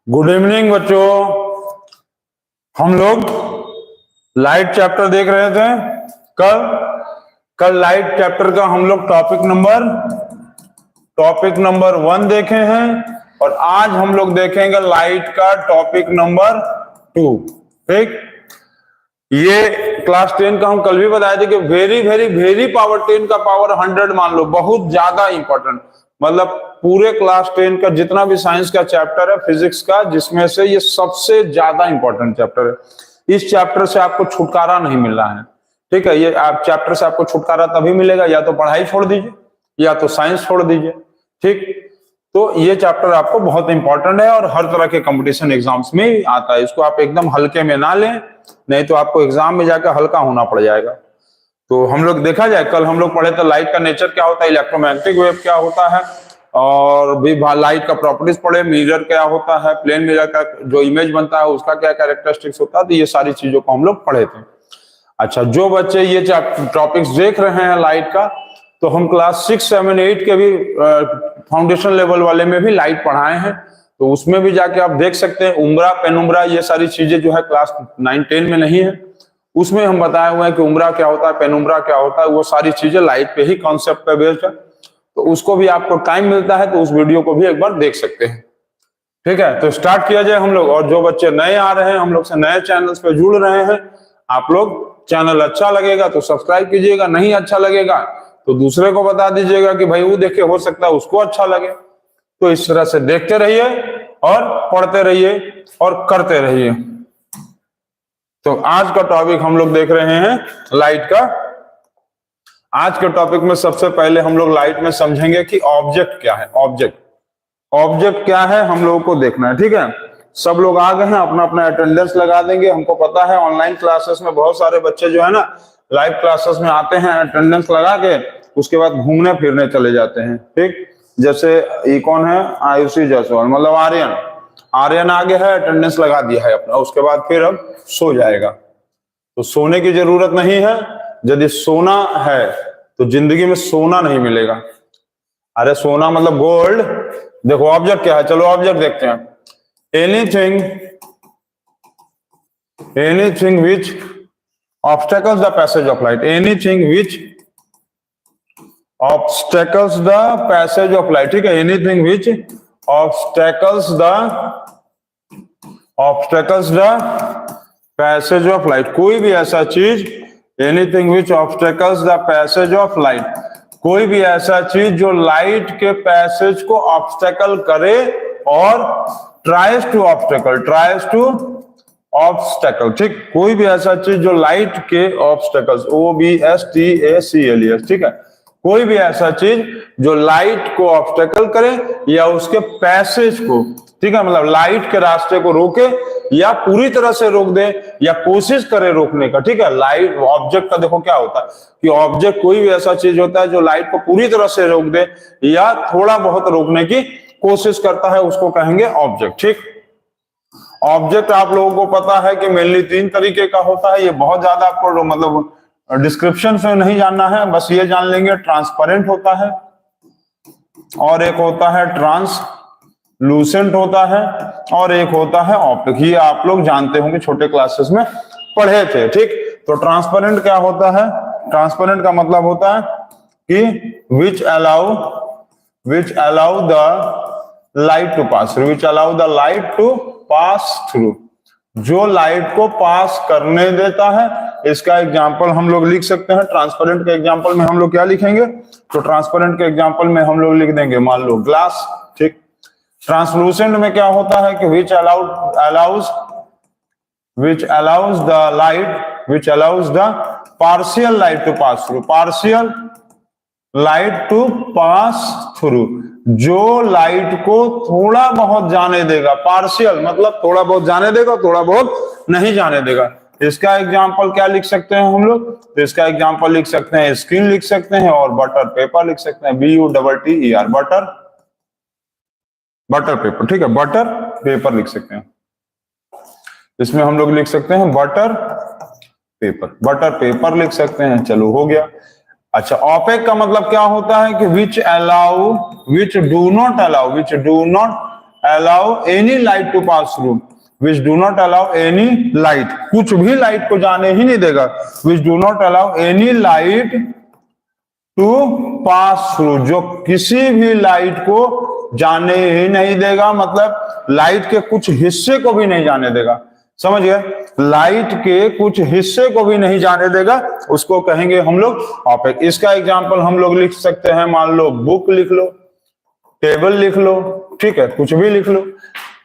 Good evening बच्चों। हम लोग लाइट चैप्टर देख रहे थे। कल लाइट चैप्टर का हम लोग टॉपिक नंबर 1 देखे हैं और आज हम लोग देखेंगे लाइट का टॉपिक नंबर 2। ठीक, ये क्लास 10 का हम कल भी बताए थे कि वेरी वेरी वेरी पावर 10 का पावर 100 मान लो, बहुत ज्यादा इंपॉर्टेंट। मतलब पूरे क्लास 10 का जितना भी साइंस का चैप्टर है फिजिक्स का, जिसमें से ये सबसे ज्यादा इंपॉर्टेंट चैप्टर है। इस चैप्टर से आपको छुटकारा नहीं मिल रहा है। ठीक है, ये आप चैप्टर से आपको छुटकारा तभी मिलेगा या तो पढ़ाई छोड़ दीजिए या तो साइंस छोड़ दीजिए। ठीक, तो ये चैप्टर आपको बहुत इंपॉर्टेंट है और हर तरह के कंपटीशन एग्जाम्स में आता है। इसको आप एकदम हल्के में ना लें, नहीं तो आपको एग्जाम में जाकर हल्का होना पड़ जाएगा। तो हम लोग देखा जाए, कल हम लोग पढ़े थे लाइट का नेचर क्या होता है, इलेक्ट्रोमैग्नेटिक वेव क्या होता है, और भी लाइट का प्रॉपर्टीज पढ़े, मिरर क्या होता है, प्लेन मिरर का जो इमेज बनता है उसका क्या कैरेक्टरिस्टिक्स होता है। तो ये सारी चीजों को हम लोग पढ़े थे। अच्छा, जो बच्चे ये टॉपिक्स देख रहे हैं लाइट का, तो हम क्लास 6, 7, 8 के भी फाउंडेशन लेवल वाले में भी लाइट पढ़ाए हैं, तो उसमें भी जाके आप देख सकते हैं। उम्रा, पेनुम्रा, ये सारी चीजें जो है क्लास 9, 10 में नहीं है, उसमें हम बताए हुए हैं कि उम्रा क्या होता है, पेनुम्रा क्या होता है। वो सारी चीजें लाइट पे ही कॉन्सेप्ट पे बेस्ड है, तो उसको भी आपको टाइम मिलता है तो उस वीडियो को भी एक बार देख सकते हैं। ठीक है, तो स्टार्ट किया जाए हम लोग। और जो बच्चे नए आ रहे हैं, हम लोग से नए चैनल्स पे जुड़ रहे हैं, आप लोग चैनल अच्छा लगेगा तो सब्सक्राइब कीजिएगा, नहीं अच्छा लगेगा तो दूसरे को बता दीजिएगा कि भाई वो देखे, हो सकता है उसको अच्छा लगे। तो इस तरह से देखते रहिए और पढ़ते रहिए और करते रहिए। तो आज का टॉपिक हम लोग देख रहे हैं लाइट का। आज के टॉपिक में सबसे पहले हम लोग लाइट में समझेंगे कि ऑब्जेक्ट क्या है। ऑब्जेक्ट क्या है हम लोगों को देखना है। ठीक है, सब लोग आ गए हैं, अपना अपना अटेंडेंस लगा देंगे। हमको पता है ऑनलाइन क्लासेस में बहुत सारे बच्चे जो है ना, लाइव क्लासेस में आते हैं, अटेंडेंस लगा के उसके बाद घूमने फिरने चले जाते हैं। ठीक, जैसे ये कौन है, आयुषी जायसवाल, मतलब आर्यन आगे है, अटेंडेंस लगा दिया है अपना, उसके बाद फिर अब सो जाएगा। तो सोने की जरूरत नहीं है। यदि सोना है तो जिंदगी में सोना नहीं मिलेगा। अरे सोना मतलब गोल्ड। देखो ऑब्जेक्ट क्या है, चलो ऑब्जेक्ट देखते हैं। Anything which obstacles the passage of light, anything which obstacles the passage of light। ठीक है, anything which obstacles the passage of light, कोई भी ऐसा चीज, anything which obstacles the passage of light, कोई भी ऐसा चीज जो लाइट के पैसेज को ऑब्स्टेकल करे और tries to ऑब्स्टेकल। ठीक, कोई भी ऐसा चीज जो लाइट के ऑब्स्टेकल्स, OBSTACLES। ठीक है, कोई भी ऐसा चीज जो लाइट को ऑब्स्टेकल करे या उसके पैसेज को, ठीक है, मतलब लाइट के रास्ते को रोके या पूरी तरह से रोक दे या कोशिश करे रोकने का। ठीक है, लाइट ऑब्जेक्ट का देखो क्या होता है कि ऑब्जेक्ट कोई भी ऐसा चीज होता है जो लाइट को पूरी तरह से रोक दे या थोड़ा बहुत रोकने की कोशिश करता है, उसको कहेंगे ऑब्जेक्ट। ठीक, ऑब्जेक्ट आप लोगों को पता है कि मेनली 3 तरीके का होता है। ये बहुत ज्यादा आपको मतलब डिस्क्रिप्शन से नहीं जानना है, बस ये जान लेंगे। ट्रांसपेरेंट होता है और एक होता है ट्रांसलूसेंट होता है और एक होता है ऑप्टिक। ये आप लोग जानते होंगे, छोटे क्लासेस में पढ़े थे। ठीक, तो ट्रांसपेरेंट क्या होता है? ट्रांसपेरेंट का मतलब होता है कि which allow the light to pass through, which allow the light to pass through, जो लाइट को पास करने देता है। इसका एग्जांपल हम लोग लिख सकते हैं। ट्रांसपेरेंट के एग्जांपल में हम लोग क्या लिखेंगे? तो ट्रांसपेरेंट के एग्जांपल में हम लोग लिख देंगे, मान लो ग्लास। ठीक, ट्रांसलूसेंट में क्या होता है कि which allows the partial light to pass through, partial light to pass through, जो लाइट को थोड़ा बहुत जाने देगा। पार्शियल मतलब थोड़ा बहुत जाने देगा, थोड़ा बहुत नहीं जाने देगा। इसका एग्जांपल क्या लिख सकते हैं हम लोग? तो इसका एग्जांपल लिख सकते हैं, स्क्रीन लिख सकते हैं और बटर पेपर लिख सकते हैं, BUTTER, बटर पेपर। ठीक है, बटर पेपर लिख सकते हैं। इसमें हम लोग लिख सकते हैं बटर पेपर लिख सकते हैं। चलो हो गया। अच्छा, ऑपेक का मतलब क्या होता है कि which do not allow any light to pass through, which do not allow any light, कुछ भी लाइट को जाने ही नहीं देगा, which do not allow any light to pass through, जो किसी भी लाइट को जाने ही नहीं देगा, मतलब लाइट के कुछ हिस्से को भी नहीं जाने देगा, समझ गए, लाइट के कुछ हिस्से को भी नहीं जाने देगा, उसको कहेंगे हम लोग ऑपेक। इसका एग्जांपल हम लोग लिख सकते हैं, मान लो बुक लिख लो, टेबल लिख लो, ठीक है, कुछ भी लिख लो।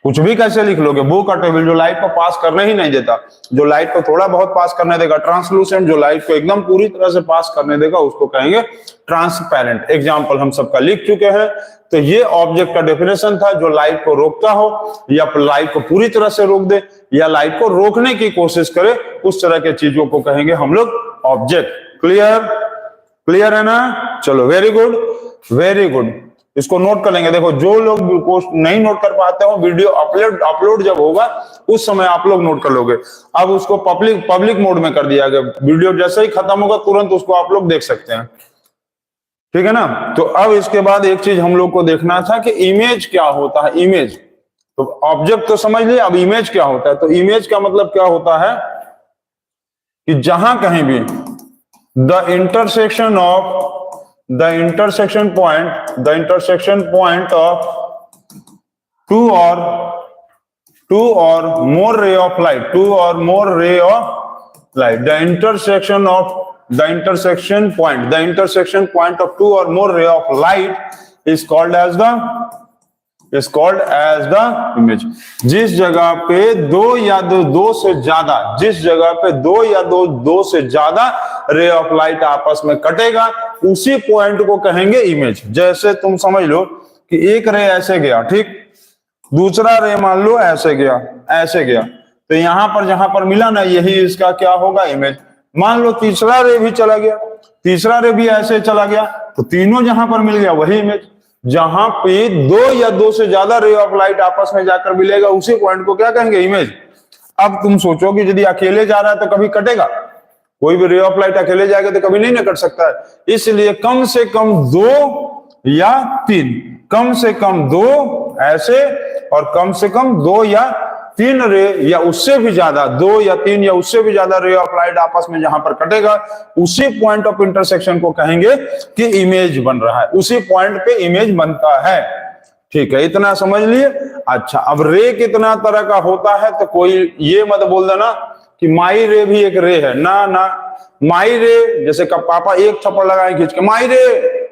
कुछ भी कैसे लिख लोगे, बुक और टेबल, जो लाइट को पास करने ही नहीं देता, जो लाइट को थोड़ा बहुत पास करने देगा ट्रांसलूसेंट, जो लाइट को एकदम पूरी तरह से पास करने देगा उसको कहेंगे ट्रांसपेरेंट। एग्जांपल हम सबका लिख चुके हैं। तो ये ऑब्जेक्ट का डेफिनेशन था, जो लाइट को रोकता हो या लाइट को पूरी तरह से रोक दे या लाइट को रोकने की कोशिश करे, उस तरह के चीजों को कहेंगे हम लोग ऑब्जेक्ट। क्लियर, क्लियर है ना? चलो, वेरी गुड, वेरी गुड। इसको नोट कर लेंगे। देखो, जो लोग नहीं नोट कर पाते हो, वीडियो अपलोड जब होगा उस समय आप लोग नोट कर लोगे। अब उसको पब्लिक मोड में कर दिया गया, वीडियो जैसे ही खत्म होगा तुरंत उसको आप लोग देख सकते हैं, ठीक है ना? तो अब इसके बाद एक चीज हम लोग को देखना था कि इमेज क्या होता है। इमेज, तो ऑब्जेक्ट तो समझ लिया, अब इमेज क्या होता है। तो इमेज का मतलब क्या होता है कि जहां कहीं भी the intersection point of two or more ray of light, the intersection point of two or more ray of light is called as the image। जिस जगह पे दो या दो से ज्यादा रे ऑफ लाइट आपस में कटेगा, उसी पॉइंट को कहेंगे इमेज। जैसे तुम समझ लो कि एक रे ऐसे गया, ठीक, दूसरा रे मान लो ऐसे गया, तो यहां पर जहां पर मिला ना, यही इसका क्या होगा, इमेज। मान लो तीसरा रे भी चला गया, तीसरा रे भी ऐसे चला गया, तो तीनों जहां पर मिल गया वही इमेज। जहां पे दो या दो से ज्यादा रे ऑफ लाइट आपस में जाकर मिलेगा, उसी पॉइंट को क्या कहेंगे, इमेज। अब तुम सोचो कि यदि अकेले जा रहा है तो कभी कटेगा, कोई भी रे ऑफ लाइट अकेले जाएगा तो कभी नहीं न कट सकता है। इसलिए कम से कम दो या तीन, कम से कम दो ऐसे और कम से कम दो या तीन रे या उससे भी ज्यादा, दो या तीन या उससे भी ज्यादा रे ऑफ लाइट आपस में जहां पर कटेगा, उसी पॉइंट ऑफ इंटरसेक्शन को कहेंगे कि इमेज बन रहा है, उसी पॉइंट पे इमेज बनता है। ठीक है, इतना समझ लिए। अच्छा, अब रे कितना तरह का होता है, तो कोई ये मत बोल देना कि माई रे भी एक रे है, ना ना। माई रे, जैसे कब पापा एक थप्पड़ लगाए खींच के, माई रे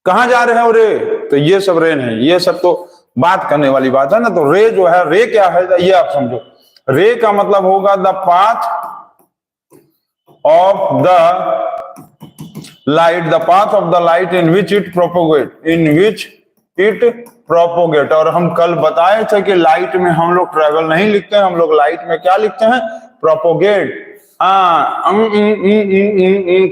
कहां जा रहे हो रे, तो ये सब रे नहीं, ये सब तो बात करने वाली बात है ना। तो रे जो है, रे क्या है ये आप समझो। रे का मतलब होगा the path of the light in which it propagate. और हम कल बताए थे कि लाइट में हम लोग ट्रेवल नहीं लिखते हैं, हम लोग लाइट में क्या लिखते हैं, प्रोपोगेट।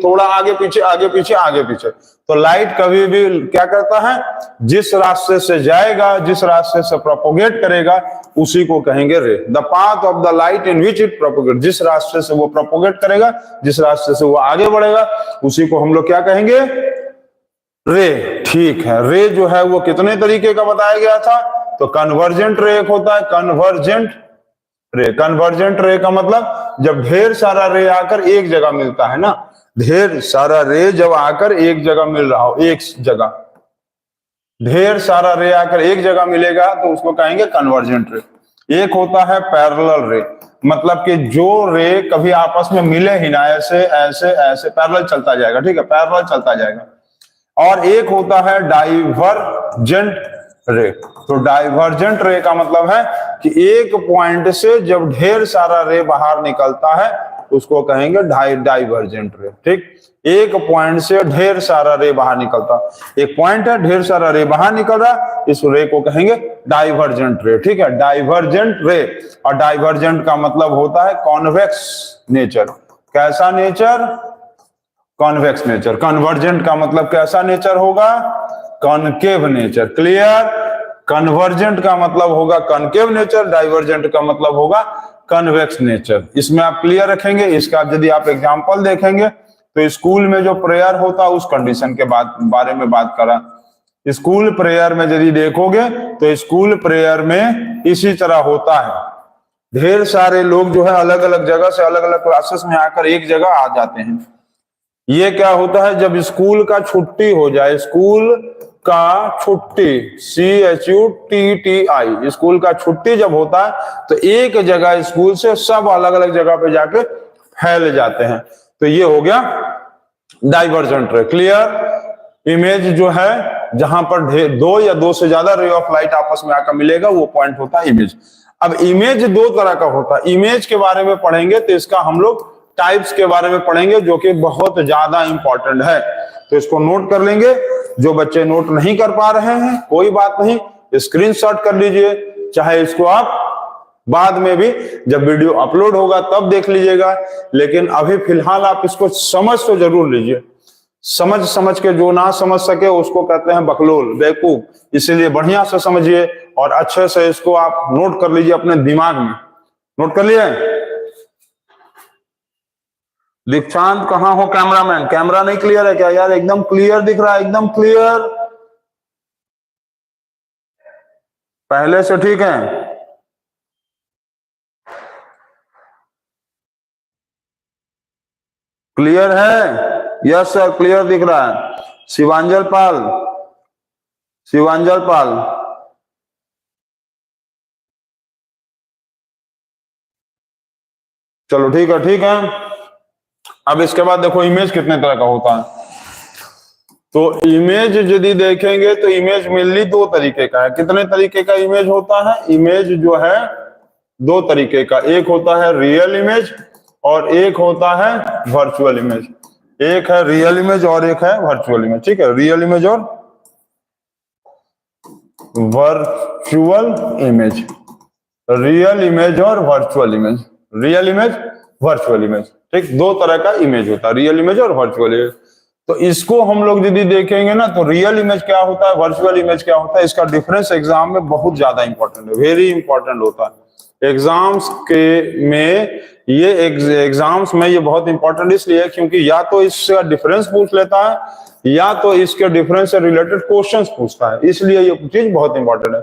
थोड़ा आगे पीछे। तो लाइट कभी भी क्या करता है, जिस रास्ते से जाएगा, जिस रास्ते से प्रोपोगेट करेगा, उसी को कहेंगे रे। The path of the light in which it propagate, जिस रास्ते से वो प्रोपोगेट करेगा, जिस रास्ते से वो आगे बढ़ेगा, उसी को हम लोग क्या कहेंगे, रे। ठीक है, रे जो है वो कितने तरीके का बताया गया था, तो कन्वर्जेंट रे एक होता है, कन्वर्जेंट रे का मतलब जब ढेर सारा रे आकर एक जगह मिलता है ना, ढेर सारा रे जब आकर एक जगह मिल रहा हो, एक जगह ढेर सारा रे आकर एक जगह मिलेगा तो उसको कहेंगे कन्वर्जेंट रे। एक होता है पैरेलल रे, मतलब कि जो रे कभी आपस में मिले ही ना, ऐसे ऐसे ऐसे पैरेलल चलता जाएगा, ठीक है, पैरेलल चलता जाएगा। और एक होता है डाइवर्जेंट रे। तो डाइवर्जेंट रे का मतलब है कि एक पॉइंट से जब ढेर सारा रे बाहर निकलता है उसको कहेंगे डाइवर्जेंट रे। ठीक, एक पॉइंट से ढेर सारा रे बाहर निकलता, एक पॉइंट है ढेर सारा रे बाहर निकल रहा, इस रे को कहेंगे डाइवर्जेंट रे। ठीक है, डाइवर्जेंट रे। और डाइवर्जेंट का मतलब होता है कॉन्वेक्स नेचर। कैसा नेचर, कॉन्वेक्स नेचर। कन्वर्जेंट का मतलब कैसा नेचर होगा, कॉनकेव नेचर। क्लियर, कन्वर्जेंट का मतलब होगा कॉनकेव नेचर, डाइवर्जेंट का मतलब होगा कन्वेक्स नेचर। इसमें आप क्लियर रखेंगे। इसका यदि आप एग्जांपल देखेंगे तो स्कूल में जो प्रेयर होता है उस कंडीशन के बारे में बात करा, स्कूल प्रेयर में यदि देखोगे तो स्कूल प्रेयर में इसी तरह होता है। ढेर सारे लोग जो है अलग अलग जगह से अलग अलग क्लासेस में आकर एक जगह आ जाते हैं। ये क्या होता है, जब स्कूल का छुट्टी हो जाए, स्कूल का छुट्टी, CHUTTI, स्कूल का छुट्टी जब होता है तो एक जगह स्कूल से सब अलग अलग जगह पे जाके फैल जाते हैं। तो ये हो गया डाइवर्जेंट रे। क्लियर? इमेज जो है जहां पर दो या दो से ज्यादा रे ऑफ लाइट आपस में आकर मिलेगा वो पॉइंट होता है इमेज। अब इमेज दो तरह का होता है। इमेज के बारे में पढ़ेंगे तो इसका हम लोग टाइप्स के बारे में पढ़ेंगे जो कि बहुत ज्यादा इंपॉर्टेंट है, तो इसको नोट कर लेंगे। जो बच्चे नोट नहीं कर पा रहे हैं कोई बात नहीं, स्क्रीनशॉट कर लीजिए, चाहे इसको आप बाद में भी जब वीडियो अपलोड होगा तब देख लीजिएगा, लेकिन अभी फिलहाल आप इसको समझ तो जरूर लीजिए। समझ के जो ना समझ सके उसको कहते हैं बकलोल, बेवकूफ, इसीलिए बढ़िया से समझिए और अच्छे से इसको आप नोट कर लीजिए अपने दिमाग में। नोट कर लिए? दीक्षांत कहाँ हो कैमरामैन? कैमरा नहीं क्लियर है क्या यार? एकदम क्लियर दिख रहा है, एकदम क्लियर, पहले से ठीक है। क्लियर है? यस सर, क्लियर दिख रहा है। शिवांजल पाल, शिवांजल पाल, चलो ठीक है, ठीक है। अब इसके बाद देखो इमेज कितने तरह का होता है। तो इमेज यदि देखेंगे तो इमेज मेनली दो तरीके का है। कितने तरीके का इमेज होता है? इमेज जो है दो तरीके का, एक होता है रियल इमेज और एक होता है वर्चुअल इमेज। एक है रियल इमेज और एक है वर्चुअल इमेज, ठीक है? रियल इमेज और वर्चुअल इमेज, रियल इमेज और virtual image, real image virtual image, ठीक? दो तरह का इमेज होता है, रियल इमेज और वर्चुअल इमेज। तो इसको हम लोग यदि देखेंगे ना तो रियल इमेज क्या होता है, वर्चुअल इमेज क्या होता है, इसका डिफरेंस एग्जाम में बहुत ज्यादा इंपॉर्टेंट है, वेरी इंपॉर्टेंट होता है एग्जाम्स के में। ये एग्जाम्स में ये बहुत इंपॉर्टेंट इसलिए है क्योंकि या तो इसका डिफरेंस पूछ लेता है या तो इसके डिफरेंस से रिलेटेड क्वेश्चंस पूछता है, इसलिए ये चीज बहुत इंपॉर्टेंट है।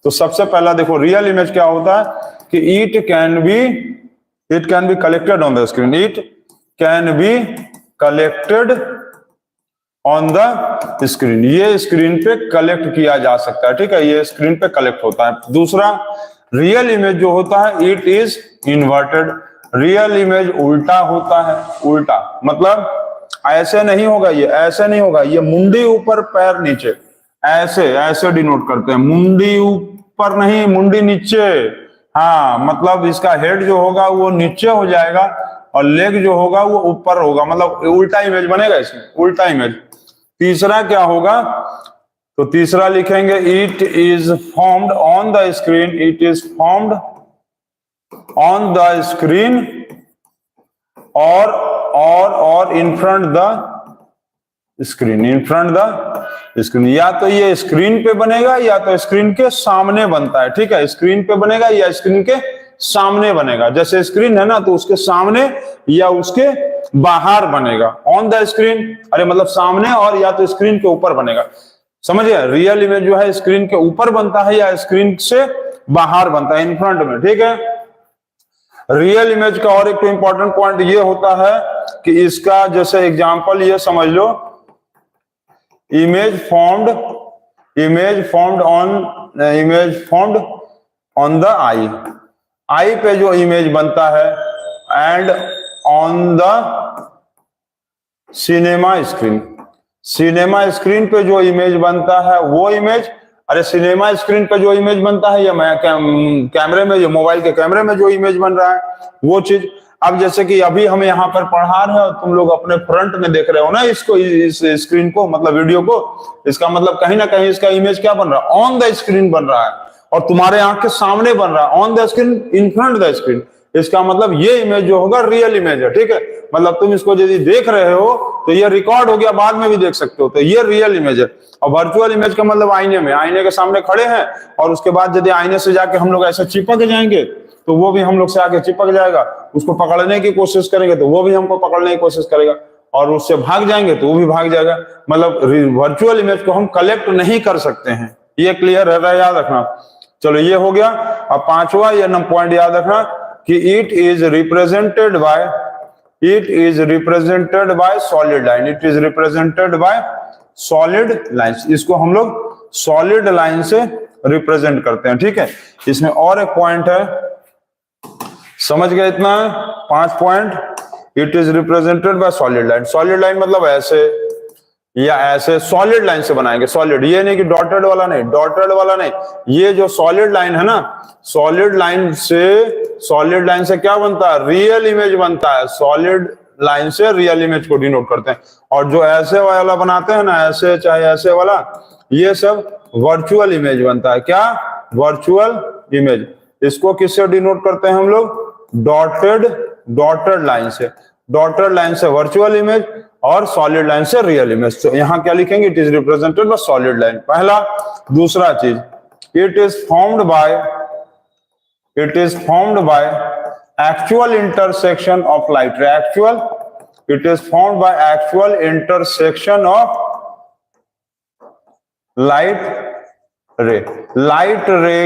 तो सबसे पहला देखो रियल इमेज क्या होता है कि it can be collected on the screen, it can be collected on the screen, ये स्क्रीन पे कलेक्ट किया जा सकता है, ठीक है? ये स्क्रीन पे कलेक्ट होता है। दूसरा रियल इमेज जो होता है it is inverted, real image उल्टा होता है। उल्टा मतलब ऐसे नहीं होगा, ये ऐसे नहीं होगा, ये मुंडी ऊपर पैर नीचे, ऐसे ऐसे डिनोट करते हैं, मुंडी ऊपर नहीं मुंडी नीचे। हाँ, मतलब इसका हेड जो होगा वो नीचे हो जाएगा और लेग जो होगा वो ऊपर होगा, मतलब उल्टा इमेज बनेगा इसमें, उल्टा इमेज। तीसरा क्या होगा, तो तीसरा लिखेंगे it is formed on the screen, it is formed on the screen और in front the screen, in front the screen. या तो ये स्क्रीन पे बनेगा या तो स्क्रीन के सामने बनता है, ठीक है? स्क्रीन पे बनेगा या स्क्रीन के सामने बनेगा। जैसे स्क्रीन है ना तो उसके सामने या उसके बाहर बनेगा। ऑन द स्क्रीन अरे मतलब सामने, और या तो स्क्रीन के ऊपर बनेगा, समझिए? रियल इमेज जो है स्क्रीन के ऊपर बनता है या स्क्रीन से बाहर बनता है, इन फ्रंट में, ठीक है? रियल इमेज का और एक तो इंपॉर्टेंट पॉइंट ये होता है कि इसका जैसे एग्जांपल ये समझ लो, इमेज फॉर्म्ड ऑन द आई, आई पे जो इमेज बनता है, and on the cinema screen, cinema screen पे जो इमेज बनता है वो इमेज, अरे सिनेमा स्क्रीन पे जो इमेज बनता है या कैमरे में, या मोबाइल के कैमरे में जो इमेज बन रहा है वो चीज। अब जैसे कि अभी हम यहाँ पर पढ़ा रहे हैं, तुम लोग अपने फ्रंट में देख रहे हो ना इसको, इस स्क्रीन को, मतलब वीडियो को, इसका मतलब कहीं ना कहीं इसका इमेज क्या बन रहा है, ऑन द स्क्रीन बन रहा है, और तुम्हारे आंख के सामने बन रहा है, on the screen, in front the screen. इसका मतलब ये इमेज जो होगा रियल इमेज है, ठीक है? मतलब तुम इसको यदि देख रहे हो तो ये रिकॉर्ड हो गया, बाद में भी देख सकते हो, तो ये रियल इमेज है। और वर्चुअल इमेज का मतलब आईने में, आईने के सामने खड़े हैं और उसके बाद यदि आईने से जाके हम लोग ऐसे चिपक जाएंगे तो वो भी हम लोग से आगे चिपक जाएगा, उसको पकड़ने की कोशिश करेंगे तो वो भी हमको पकड़ने की कोशिश करेगा। और उससे भाग जाएंगे तो वो भी भाग जाएगा। मतलब वर्चुअल इमेज को हम कलेक्ट नहीं कर सकते हैं। ये क्लियर है, याद रखना। चलो ये हो गया। अब पांचवा ये पॉइंट याद रखना कि it is represented by solid line. It is represented by solid lines. इसको हम लोग सॉलिड लाइन से रिप्रेजेंट करते हैं, ठीक है। इसमें और एक पॉइंट है, समझ गए इतना? 5 point. It is represented by solid line. Solid line मतलब ऐसे या ऐसे, सॉलिड लाइन से बनाएंगे। सॉलिड, ये नहीं कि डॉटेड वाला नहीं, डॉटेड वाला नहीं, ये जो सॉलिड लाइन है ना, सॉलिड लाइन से क्या बनता है? रियल इमेज बनता है। सॉलिड लाइन से रियल इमेज को डिनोट करते हैं। और जो ऐसे वाला बनाते हैं ना, ऐसे चाहे ऐसे वाला, ये सब वर्चुअल इमेज बनता है। क्या? Virtual image. इसको किससे डिनोट करते हैं हम लोग? डॉटेड लाइन से। डॉटेड लाइन से वर्चुअल इमेज और सॉलिड लाइन से रियल इमेज। तो यहां क्या लिखेंगे? It is represented by solid line, पहला। दूसरा चीज, it is formed by actual intersection of light रे। It is formed by actual intersection of light रे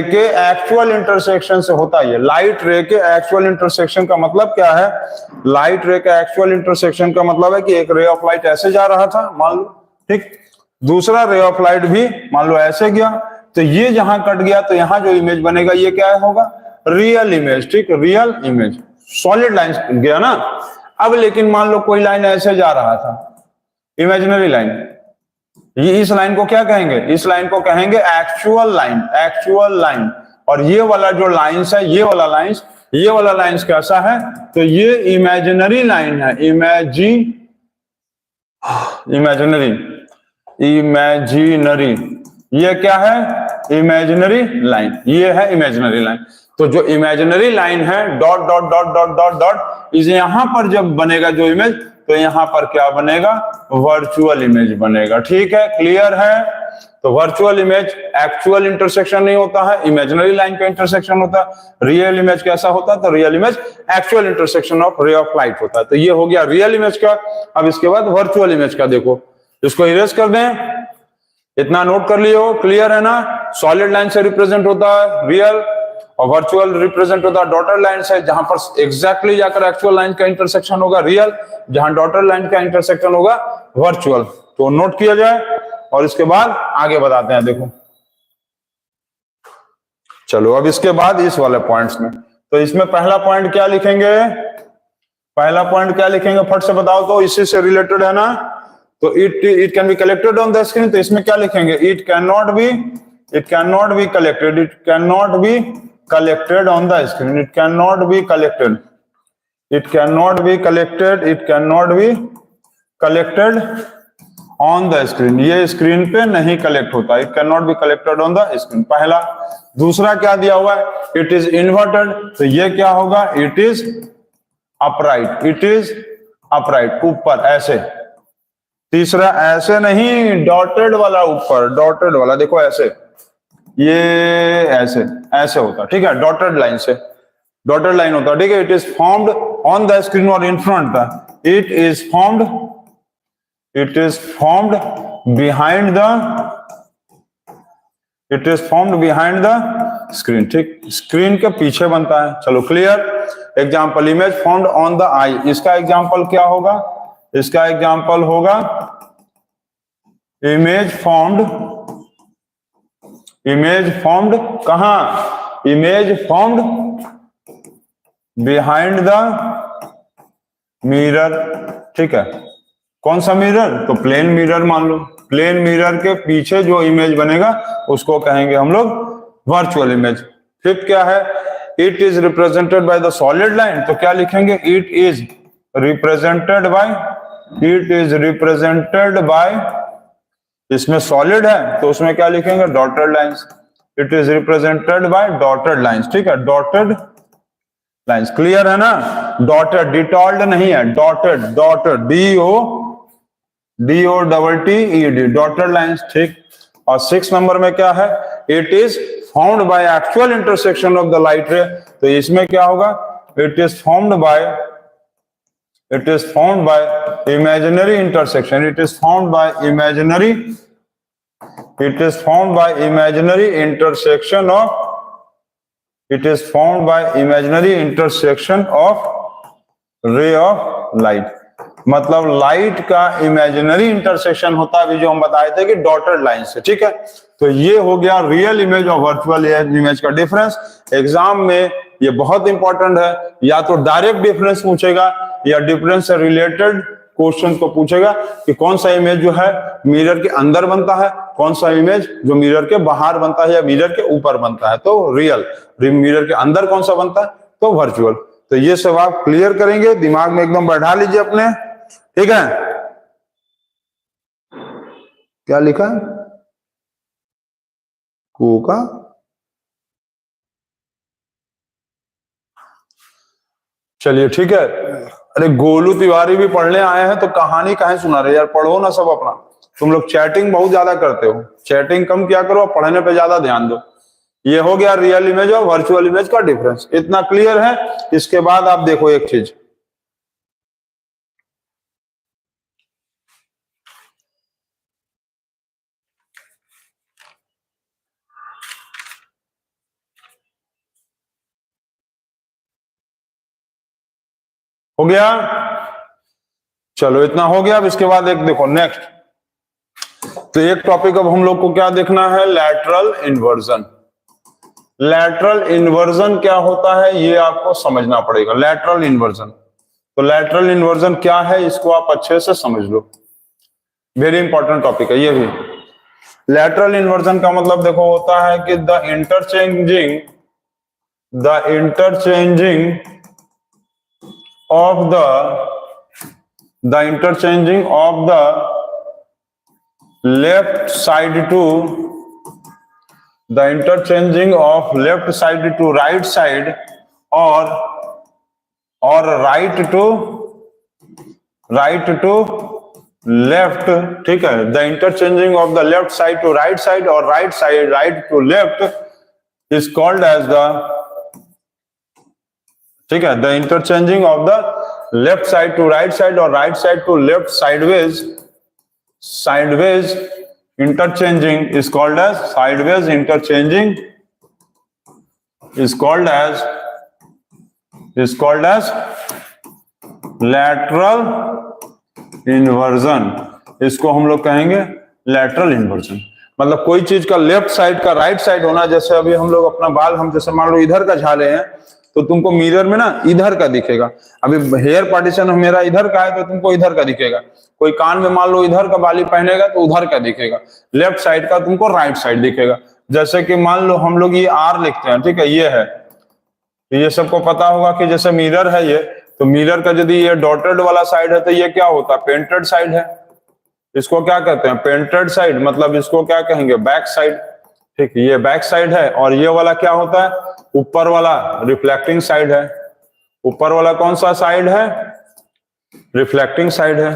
के एक्चुअल इंटरसेक्शन से होता है। लाइट रे के एक्चुअल इंटरसेक्शन का मतलब क्या है? लाइट रे का एक्चुअल इंटरसेक्शन का मतलब है कि एक रे ऑफ लाइट ऐसे जा रहा था, मान लो, ठीक, दूसरा रे ऑफ लाइट भी मान लो ऐसे गया, तो ये जहां कट गया तो यहां जो इमेज बनेगा ये क्या होगा? रियल इमेज, ठीक, रियल इमेज। सॉलिड लाइन गया ना। अब लेकिन मान लो कोई लाइन ऐसे जा रहा था, इमेजिनरी लाइन, ये इस लाइन को क्या कहेंगे? इस लाइन को कहेंगे एक्चुअल लाइन। और ये वाला जो लाइंस है, ये वाला लाइंस कैसा है? तो ये इमेजिनरी लाइन है। इमेजिनरी, ये क्या है? Imaginary line. ये है इमेजिनरी लाइन। तो जो इमेजिनरी लाइन है, dot dot dot dot dot dot, इस यहां पर जब बनेगा जो इमेज, तो यहां पर क्या बनेगा? वर्चुअल इमेज बनेगा, ठीक है, क्लियर है। तो वर्चुअल इमेज एक्चुअल इंटरसेक्शन नहीं होता है, इमेजिनरी लाइन का इंटरसेक्शन होता है। रियल इमेज कैसा होता है? तो real image actual intersection of ray of light होता है। तो ये हो गया रियल इमेज का। अब इसके बाद वर्चुअल इमेज का देखो, इसको इरेज कर दें, इतना नोट कर लियो, क्लियर है ना? सॉलिड लाइन से रिप्रेजेंट होता है रियल, और वर्चुअल रिप्रेजेंट होता है डॉटेड लाइन से, जहां पर एग्जैक्टली जाकर एक्चुअल लाइन का इंटरसेक्शन होगा रियल, जहां डॉटेड लाइन का इंटरसेक्शन होगा वर्चुअल। तो नोट किया जाए और इसके बाद आगे बताते हैं। देखो, चलो अब इसके बाद इस वाले पॉइंट्स में, तो इसमें पहला पॉइंट क्या लिखेंगे? फट से बताओ तो, इसी से रिलेटेड है ना। तो it can be collected on the screen. तो इसमें क्या लिखेंगे? It can not be collected on the screen. It cannot be collected on the screen. ये स्क्रीन पे नहीं कलेक्ट होता। It cannot be collected on the screen, पहला। दूसरा क्या दिया हुआ है? It is inverted, तो ये क्या होगा? It is upright, ऊपर ऐसे। तीसरा ऐसे नहीं, डॉटेड वाला ऊपर, डॉटेड वाला देखो ऐसे, ये ऐसे होता, ठीक है, डॉटेड लाइन होता, ठीक है। It is formed on the screen और इन फ्रंट था। It is formed behind the screen, ठीक, स्क्रीन के पीछे बनता है। चलो clear. Example, image formed on the eye. इसका एग्जाम्पल क्या होगा? इसका एग्जाम्पल होगा इमेज फॉर्म्ड कहां? Image formed behind the mirror, ठीक है। कौन सा मिरर? तो प्लेन मिरर मान लो। प्लेन मिरर के पीछे जो इमेज बनेगा उसको कहेंगे हम लोग वर्चुअल इमेज। फिफ्थ क्या है? It is represented by the solid line. तो क्या लिखेंगे? इट इज रिप्रेजेंटेड बाय, इसमें सॉलिड है तो उसमें क्या लिखेंगे? Dotted lines. It is represented by dotted lines, ठीक है, डॉटेड लाइंस, क्लियर है ना? डॉटेड, डिटॉल्ड नहीं है, डॉटेड, DOTTED, डॉटेड लाइंस, ठीक। और 6 नंबर में क्या है? It is formed by actual intersection of the light रे। तो इसमें क्या होगा? It is formed by It is formed by imaginary intersection. It is formed by imaginary. It is formed by imaginary intersection of. It is formed by imaginary intersection of ray of light. मतलब light का imaginary intersection होता है, अभी जो हम बताए थे कि डॉटेड लाइन से, ठीक है। तो ये हो गया रियल इमेज और वर्चुअल इमेज का डिफरेंस। एग्जाम में ये बहुत इंपॉर्टेंट है, या तो डायरेक्ट डिफरेंस पूछेगा या डिफरेंस से रिलेटेड क्वेश्चन को पूछेगा कि कौन सा इमेज जो है मिरर के अंदर बनता है, कौन सा इमेज जो मिरर के बाहर बनता है या मिरर के ऊपर बनता है। तो रियल, मिरर के अंदर कौन सा बनता है, तो वर्चुअल। तो ये सब आप क्लियर करेंगे, दिमाग में एकदम बैठा लीजिए अपने, ठीक है। क्या लिखा है, कोका, चलिए ठीक है। अरे गोलू तिवारी भी पढ़ने आए हैं तो कहानी काहे सुना रहे यार, पढ़ो ना सब अपना। तुम लोग चैटिंग बहुत ज्यादा करते हो, चैटिंग कम किया करो, पढ़ने पे ज्यादा ध्यान दो। ये हो गया रियल इमेज और वर्चुअल इमेज का डिफरेंस, इतना क्लियर है। इसके बाद आप देखो एक चीज, हो गया, चलो इतना हो गया। अब इसके बाद एक देखो नेक्स्ट, तो एक टॉपिक अब हम लोग को क्या देखना है, लैटरल इन्वर्जन। लैटरल इन्वर्जन क्या होता है ये आपको समझना पड़ेगा, लैटरल इन्वर्जन। तो लैटरल इन्वर्जन क्या है इसको आप अच्छे से समझ लो, वेरी इंपॉर्टेंट टॉपिक है ये भी। लैटरल इन्वर्जन का मतलब देखो होता है कि the interchanging of the interchanging of the left side to the interchanging of left side to right side or right to left, ठीक है। the interchanging of the left side to right side or right to left is called as the, ठीक है, the interchanging of the left side to right side or right side to left sideways interchanging is called as sideways interchanging is called as lateral inversion। इसको हम लोग कहेंगे lateral inversion। मतलब कोई चीज का लेफ्ट साइड का राइट साइड होना, जैसे अभी हम लोग अपना बाल, हम जैसे मान लो इधर का झाले हैं तो तुमको मिरर में ना इधर का दिखेगा। अभी हेयर पार्टीशन मेरा इधर का है तो तुमको इधर का दिखेगा। कोई कान में मान लो इधर का बाली पहनेगा तो उधर का दिखेगा, लेफ्ट साइड का तुमको राइट साइड दिखेगा। जैसे कि मान लो हम लोग ये आर लिखते हैं, ठीक है, ये है, ये सबको पता होगा कि जैसे मिरर है ये, तो मिरर का यदि ये डॉटेड वाला साइड है तो ये क्या होता है, पेंटेड साइड है। इसको क्या कहते हैं, पेंटेड साइड, मतलब इसको क्या कहेंगे, बैक साइड, ठीक है, ये बैक साइड है। और ये वाला क्या होता है, ऊपर वाला रिफ्लेक्टिंग साइड है। ऊपर वाला कौन सा साइड है, रिफ्लेक्टिंग साइड है,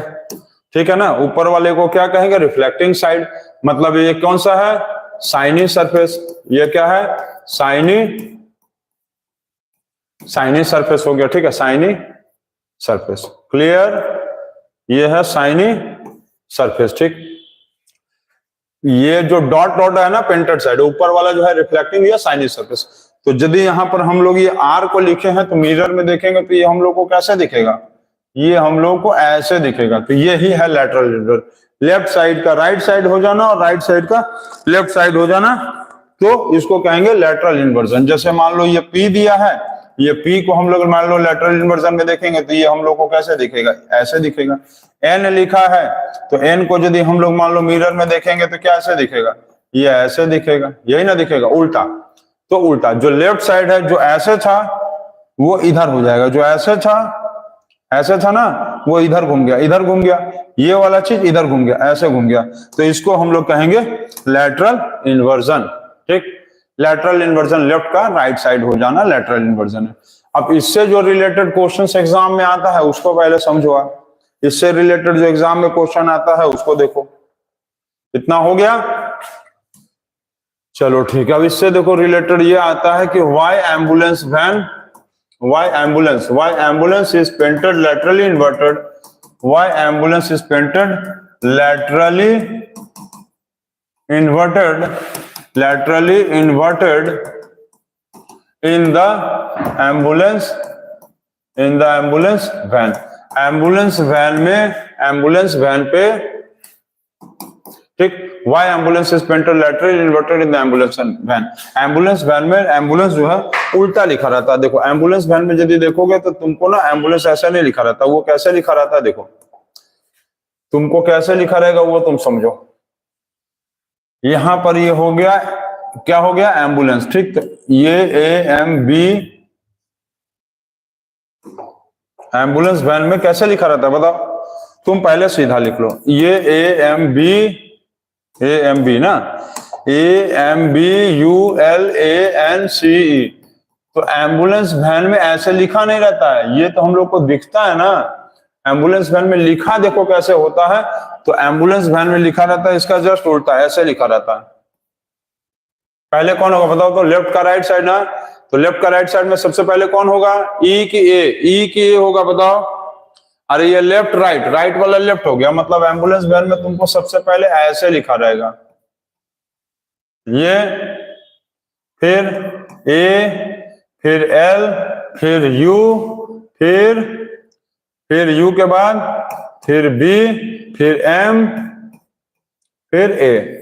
ठीक है ना। ऊपर वाले को क्या कहेंगे, रिफ्लेक्टिंग साइड। मतलब ये कौन सा है, साइनी सरफेस। ये क्या है, साइनी सरफेस हो गया, ठीक है, साइनी सरफेस, क्लियर। ये है साइनी सरफेस, ठीक। ये जो डॉट डॉट है ना, पेंटेड साइड, ऊपर वाला जो है रिफ्लेक्टिंग या साइनी सरफेस। तो यदि यहाँ पर हम लोग ये आर को लिखे हैं तो मिरर में देखेंगे तो ये हम लोग को कैसे दिखेगा, ये हम लोग को ऐसे दिखेगा। तो ये ही है लैटरल इन्वर्जन, लेफ्ट साइड का राइट साइड हो जाना और राइट साइड का लेफ्ट साइड हो जाना, तो इसको कहेंगे लैटरल इन्वर्जन। जैसे मान लो ये पी दिया है, ये पी को हम लोग मान लो लैटरल इन्वर्जन में देखेंगे तो ये हम लोग को कैसे दिखेगा, ऐसे दिखेगा। एन लिखा है तो एन को यदि हम लोग मान लो मिरर में देखेंगे तो क्या ऐसे दिखेगा, ये ऐसे दिखेगा, यही ना दिखेगा, उल्टा। तो उल्टा, जो लेफ्ट साइड है जो ऐसे था वो इधर हो जाएगा, जो ऐसे था ना वो इधर घूम गया, इधर घूम गया, ये वाला चीज इधर घूम गया, ऐसे घूम गया। तो इसको हम लोग कहेंगे लैटरल इन्वर्जन, ठीक। लैटरल इन्वर्जन, लेफ्ट का राइट साइड हो जाना लैटरल इन्वर्जन है। अब इससे जो रिलेटेड क्वेश्चन एग्जाम में आता है उसको पहले समझो आप, इससे रिलेटेड जो एग्जाम में क्वेश्चन आता है उसको देखो। इतना हो गया, चलो ठीक है। अब इससे देखो रिलेटेड ये आता है कि why Why ambulance is painted laterally inverted? Why ambulance is painted laterally inverted in the ambulance van? Ambulance van पे, ठीक। Why ambulance is painted laterally inverted in the ambulance van? Ambulance van में ambulance जो है उल्टा लिखा रहता है। देखो एम्बुलेंस वैन में यदि देखोगे तो तुमको ना एम्बुलेंस ऐसा नहीं लिखा रहता, वो कैसे लिखा रहता है देखो, तुमको कैसे लिखा रहेगा वो तुम समझो। यहां पर ये हो गया, क्या हो गया, एम्बुलेंस, ठीक। तो ये AMB एम्बुलेंस वैन में कैसे लिखा रहता है बताओ, तुम पहले सीधा लिख लो। ये AMB ना, AMBULANCE, तो एम्बुलेंस वैन में ऐसे लिखा नहीं रहता है, ये तो हम लोग को दिखता है ना। एम्बुलेंस वैन में लिखा देखो कैसे होता है, तो एम्बुलेंस वैन में लिखा रहता है इसका जस्ट उल्टा, ऐसे लिखा रहता है। पहले कौन होगा बताओ तो, लेफ्ट का राइट साइड ना, तो लेफ्ट का राइट साइड में सबसे पहले कौन होगा, ई की ए होगा बताओ। अरे ये लेफ्ट राइट वाला लेफ्ट हो गया, मतलब एम्बुलेंस वैन में तुमको सबसे पहले ऐसे लिखा रहेगा, ये, फिर ए, फिर एल, फिर यू, फिर यू के बाद फिर बी, फिर एम, फिर ए,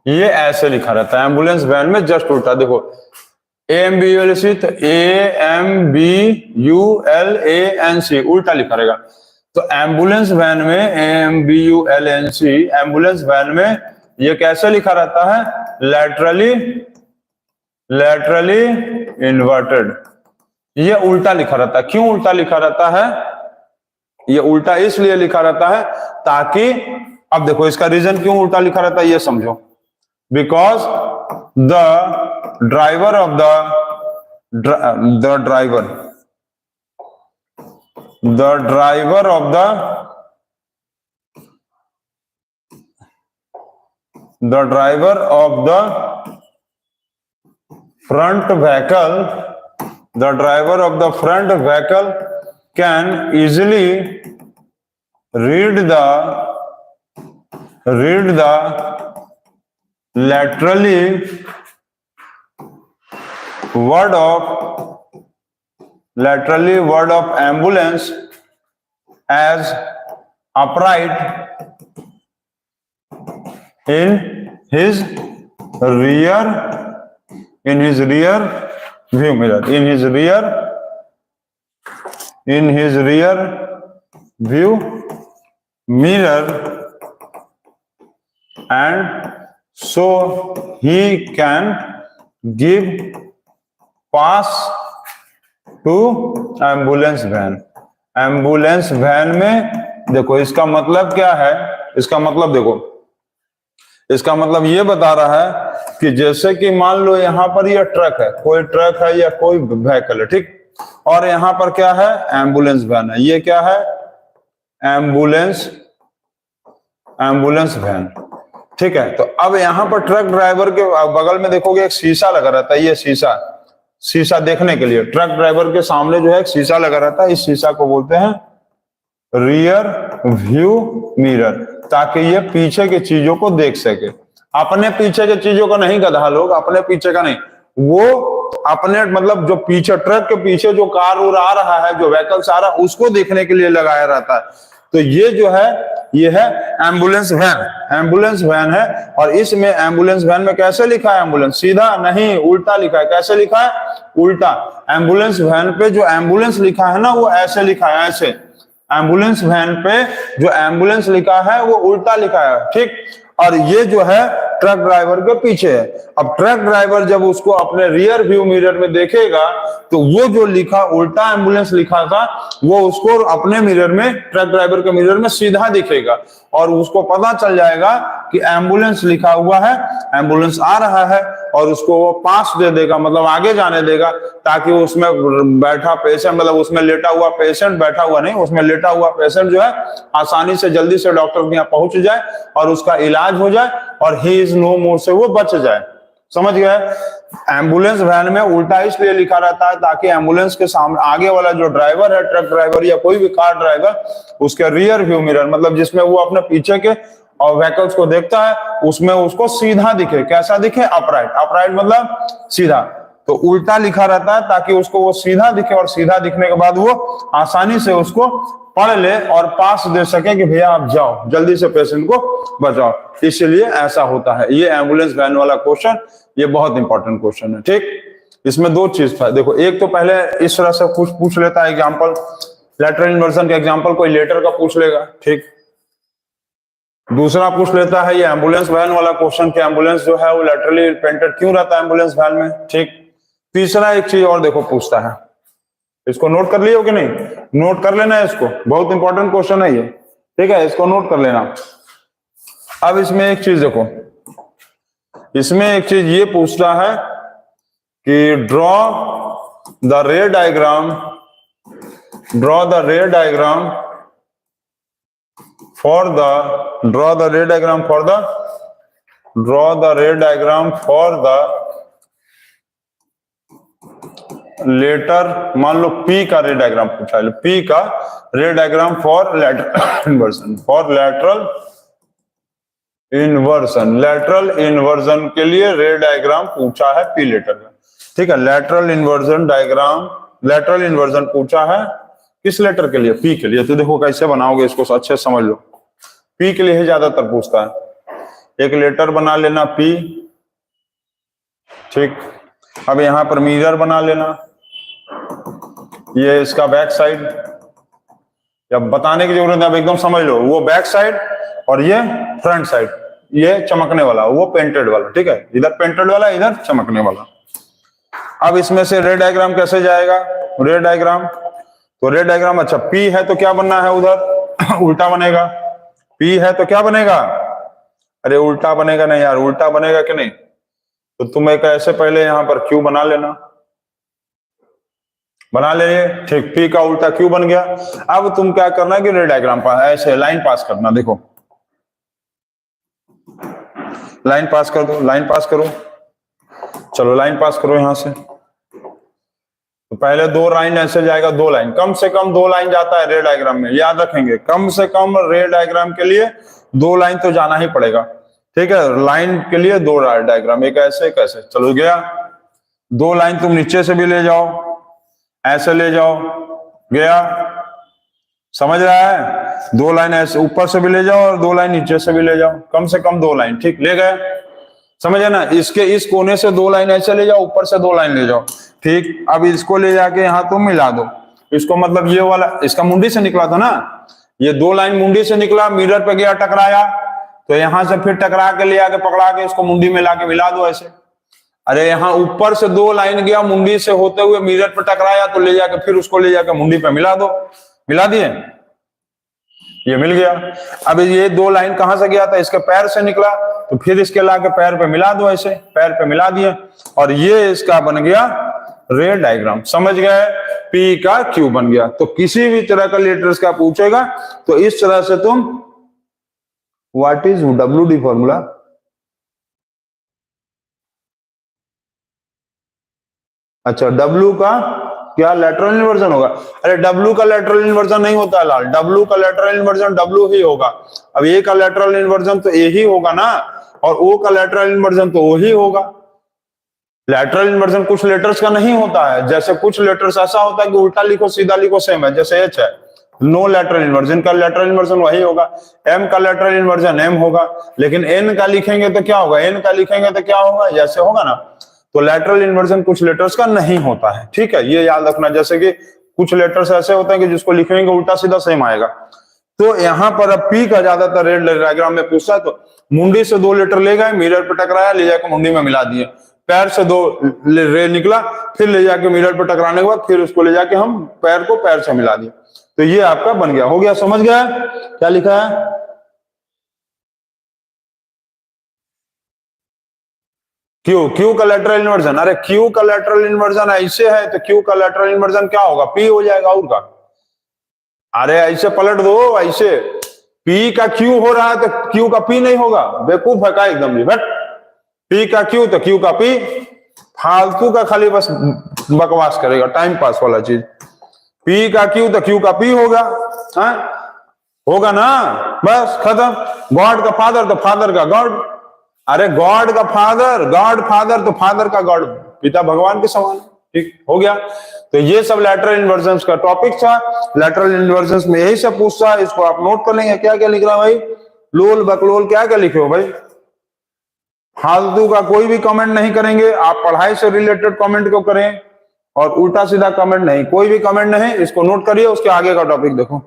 ये ऐसे लिखा रहता है एम्बुलेंस वैन में, जस्ट उल्टा। देखो AMBULANC तो AMBULANC उल्टा लिखा रहेगा। तो एम्बुलेंस वैन में AMBULANC एम्बुलेंस वैन में ये कैसे लिखा रहता है, लैटरली इन्वर्टेड, ये उल्टा लिखा रहता है। क्यों उल्टा लिखा रहता है, ये उल्टा इसलिए लिखा रहता है ताकि, अब देखो इसका रीजन क्यों उल्टा लिखा रहता है ये समझो। Because the driver of the front vehicle can easily read the laterally word of ambulance as upright in his rear view mirror, and so he can give pass to ambulance van में देखो इसका मतलब क्या है, इसका मतलब देखो, इसका मतलब ये बता रहा है कि जैसे कि मान लो यहाँ पर ये ट्रक है, कोई ट्रक है या कोई व्हीकल है, ठीक, और यहाँ पर क्या है, एम्बुलेंस वैन है। ये क्या है, एम्बुलेंस वैन, ठीक है। तो अब यहाँ पर ट्रक ड्राइवर के बगल में देखोगे एक शीशा लगा रहता है, ये शीशा देखने के लिए ट्रक ड्राइवर के सामने जो है एक शीशा लगा रहता है, इस शीशा को बोलते हैं रियर व्यू मिरर, ताकि ये पीछे की चीजों को देख सके। अपने पीछे की चीजों को नहीं, गधा लोग, अपने पीछे का नहीं, वो अपने मतलब जो पीछे ट्रक के पीछे जो कार उड़ आ रहा है, जो व्हीकल्स आ रहा है, उसको देखने के लिए लगाया रहता है। तो ये जो है, ये है एम्बुलेंस वैन है। और इसमें एम्बुलेंस वैन में कैसे लिखा है, एम्बुलेंस सीधा नहीं उल्टा लिखा है। कैसे लिखा है, उल्टा। एम्बुलेंस वैन पे जो एम्बुलेंस लिखा है ना, वो ऐसे लिखा है, ऐसे। एम्बुलेंस वैन पे जो एम्बुलेंस लिखा है वो उल्टा लिखा है, ठीक। और ये जो है ट्रक ड्राइवर के पीछे है। अब ट्रक ड्राइवर जब उसको अपने रियर व्यू मिरर में देखेगा तो वो जो लिखा उल्टा एम्बुलेंस लिखा था वो उसको अपने मिरर में, ट्रक ड्राइवर के मिरर में सीधा दिखेगा और उसको पता चल जाएगा कि एम्बुलेंस लिखा हुआ है, एम्बुलेंस आ रहा है, और उसको वो पास दे देगा, मतलब आगे जाने देगा, ताकि उसमें बैठा पेशेंट, मतलब उसमें लेटा हुआ पेशेंट, बैठा हुआ नहीं, उसमें लेटा हुआ पेशेंट जो है आसानी से जल्दी से डॉक्टर के यहाँ पहुंच जाए और उसका इलाज हो जाए और ही इज नो मोर से वो बच जाए। समझ गए? एम्बुलेंस वैन में उल्टा इसलिए लिखा रहता है ताकि एम्बुलेंस के सामने आगे वाला जो ड्राइवर है, ट्रक ड्राइवर या कोई भी कार ड्राइवर, उसके रियर व्यू मिरर मतलब जिसमें वो अपने पीछे के और व्हीकल्स को देखता है, उसमें उसको सीधा दिखे। कैसा दिखे? अपराइट। अपराइट मतलब सीधा। तो उल्टा लिखा रहता है ताकि उसको वो सीधा दिखे, और सीधा दिखने के बाद वो आसानी से उसको पढ़ ले और पास दे सके कि भैया आप जाओ, जल्दी से पेशेंट को बचाओ। इसलिए ऐसा होता है। ये एम्बुलेंस वैन वाला क्वेश्चन, ये बहुत इंपॉर्टेंट क्वेश्चन है। ठीक, इसमें दो चीज था। देखो, एक तो पहले इस तरह से कुछ पूछ लेता है एग्जाम्पल, लेटरल इन्वर्जन का एग्जाम्पल कोई लेटर का पूछ लेगा। ठीक, दूसरा पूछ लेता है ये एम्बुलेंस वैन वाला क्वेश्चन कि एम्बुलेंस जो है वो लेटरली पेंटेड क्यों रहता है एम्बुलेंस वैन में। ठीक, तीसरा एक चीज और देखो पूछता है, इसको नोट कर लिए हो कि नहीं? नोट कर लेना है इसको, बहुत इंपॉर्टेंट क्वेश्चन है ये। ठीक है, इसको नोट कर लेना। अब इसमें एक चीज देखो, इसमें एक चीज ये पूछता है कि draw the ray diagram, draw the ray diagram for the, draw the ray diagram for the, draw the ray diagram for the letter, मान लो P का रे डायग्राम पूछा है, P का रे diagram for lateral inversion, for lateral inversion, lateral inversion के लिए रे डायग्राम पूछा है P लेटर का। ठीक है, lateral inversion diagram, lateral inversion पूछा है किस लेटर के लिए? P के लिए। तो देखो कैसे बनाओगे इसको, अच्छे समझ लो। P के लिए ही ज्यादातर पूछता है। एक लेटर बना लेना P। ठीक, अब यहां पर मिरर बना लेना, ये इसका बैक साइड, जब बताने की जरूरत है, अब एकदम समझ लो। वो बैक साइड और ये फ्रंट साइड, ये चमकने वाला, वो पेंटेड वाला। ठीक है, इधर पेंटेड वाला, इधर चमकने वाला। अब इसमें से रे डायग्राम कैसे जाएगा? रे डायग्राम, तो रे डायग्राम, अच्छा P है तो क्या बनना है उधर? उल्टा बनेगा। P है तो क्या बनेगा? अरे उल्टा बनेगा नहीं यार, उल्टा बनेगा कि नहीं? तो तुम एक ऐसे पहले यहां पर Q बना लेना, बना ले। ठीक, P का उल्टा Q बन गया। अब तुम क्या करना है कि रे डायग्राम पास, ऐसे लाइन पास करना। देखो, लाइन पास कर दो, लाइन पास करो, चलो लाइन पास करो यहां से। तो पहले दो लाइन ऐसे जाएगा, दो लाइन, कम से कम दो लाइन जाता है रे डायग्राम में, याद रखेंगे। कम से कम रे डायग्राम के लिए दो लाइन तो जाना ही पड़ेगा। ठीक है, लाइन के लिए दो डायग्राम, एक ऐसे एक ऐसे। चलो गया, दो लाइन तुम नीचे से भी ले जाओ, ऐसे ले जाओ, गया, समझ रहा है? दो लाइन ऐसे ऊपर से भी ले जाओ और दो लाइन नीचे से भी ले जाओ, कम से कम दो लाइन। ठीक, ले गए, समझे ना? इसके इस कोने से दो लाइन ऐसे ले जाओ, ऊपर से दो लाइन ले जाओ। ठीक, अब इसको ले जाके यहाँ तुम मिला दो। इसको मतलब ये वाला, इसका मुंडी से निकला था ना, ये दो लाइन मुंडी से निकला, मिरर पे गया, टकराया, तो यहां से फिर टकरा के ले आके पकड़ा के इसको मुंडी में लाके मिला दो ऐसे। अरे यहाँ ऊपर से दो लाइन गया, मुंडी से होते हुए मिरर पर टकराया, तो ले जाके फिर उसको ले जाके मुंडी पे मिला दो। मिला दिए, ये मिल गया। अब ये दो लाइन कहां से गया था? इसके पैर से निकला, तो फिर इसके लाके पैर पे मिला दो ऐसे, पैर पे मिला दिए, और ये इसका बन गया रे डायग्राम। समझ गए? P का Q बन गया। तो किसी भी तरह का लेटर्स का पूछेगा तो इस तरह से तुम, व्हाट इज WD फॉर्मूला? अच्छा, W का क्या लेटरल इन्वर्जन होगा? अरे W का लेटरल इन्वर्जन नहीं होता है लाल, W का लेटरल इन्वर्जन W ही होगा। अब A का लेटरल इन्वर्जन तो A ही होगा ना, और O का लेटरल इन्वर्जन तो O ही होगा। लेटरल इन्वर्जन कुछ लेटर्स का नहीं होता है, जैसे कुछ लेटर्स ऐसा होता है कि उल्टा लिखो सीधा लिखो सेम है, जैसे H है, नो लेटरल इन्वर्जन का लेटरल इन्वर्जन वही होगा। M का लेटरल इन्वर्जन M होगा, लेकिन N का लिखेंगे तो क्या होगा? N का लिखेंगे तो क्या होगा? जैसे होगा ना। तो लेटरल इन्वर्जन कुछ लेटर्स का नहीं होता है। ठीक है, ये याद रखना। जैसे कि कुछ लेटर्स ऐसे होते हैं कि जिसको लिखेंगे उल्टा सीधा सेम आएगा। तो यहाँ पर अब P का ज्यादातर रे डायग्राम में पूछता है, तो मुंडी से दो लेटर ले गए, मिरर पे टकराया, ले जाकर मुंडी में मिला दिए। पैर से दो रे निकला, फिर ले जाके मिरर पे टकराने के बाद फिर उसको ले जाके हम पैर को पैर से मिला दिए। तो ये आपका बन गया, हो गया। समझ गया क्या लिखा है? क्यू का लेटरल इन्वर्जन, अरे क्यू का लेटरल इन्वर्जन ऐसे है तो क्यू का लेटरल इन्वर्जन क्या होगा? P हो जाएगा और का। अरे ऐसे पलट दो, ऐसे P का Q हो रहा है तो Q का P नहीं होगा? बेवकूफ है का एकदम भी, बट पी का क्यू तो क्यू का पी, फालतू का खाली बस बकवास करेगा, टाइम पास वाला चीज। पी का क्यू तो क्यू का पी होगा, हाँ होगा ना, बस खत्म। गॉड का फादर तो फादर का गॉड, अरे गॉड का फादर, गॉड फादर तो फादर का गॉड, पिता भगवान के समान, ठीक हो गया। तो ये सब लैटरल इन्वर्जन्स का टॉपिक था। लैटरल इन्वर्जन्स में यही सब पूछता है, इसको आप नोट कर लेंगे। क्या क्या लिख रहा भाई, लोल बकलोल क्या क्या लिखे हो भाई, फालतू का कोई भी कमेंट नहीं करेंगे आप, पढ़ाई से रिलेटेड कमेंट को करें, और उल्टा सीधा कमेंट नहीं, कोई भी कमेंट नहीं। इसको नोट करिए, उसके आगे का टॉपिक देखो।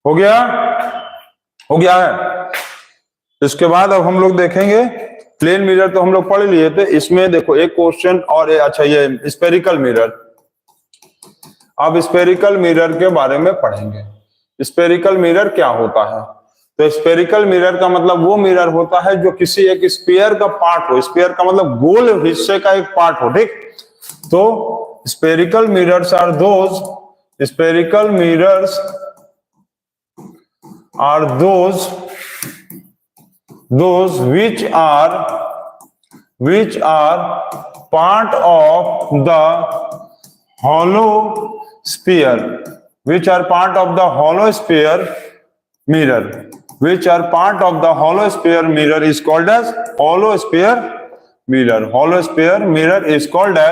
हो गया, हो गया है। इसके बाद अब हम लोग देखेंगे प्लेन मिरर, तो हम लोग पढ़ लिए थे। इसमें देखो एक क्वेश्चन और अच्छा, ये स्फेरिकल मिरर। अब स्फेरिकल मिरर के बारे में पढ़ेंगे। स्फेरिकल मिरर क्या होता है? तो स्फेरिकल मिरर का मतलब वो मिरर होता है जो किसी एक स्फीयर का पार्ट हो। स्फीयर का मतलब गोल हिस्से का एक पार्ट हो, ठीक। तो spherical mirrors are those, spherical mirrors are those which are part of the hollow sphere, which are part of the hollow sphere mirror, which are part of the hollow sphere mirror is called as hollow sphere mirror. Hollow sphere mirror is called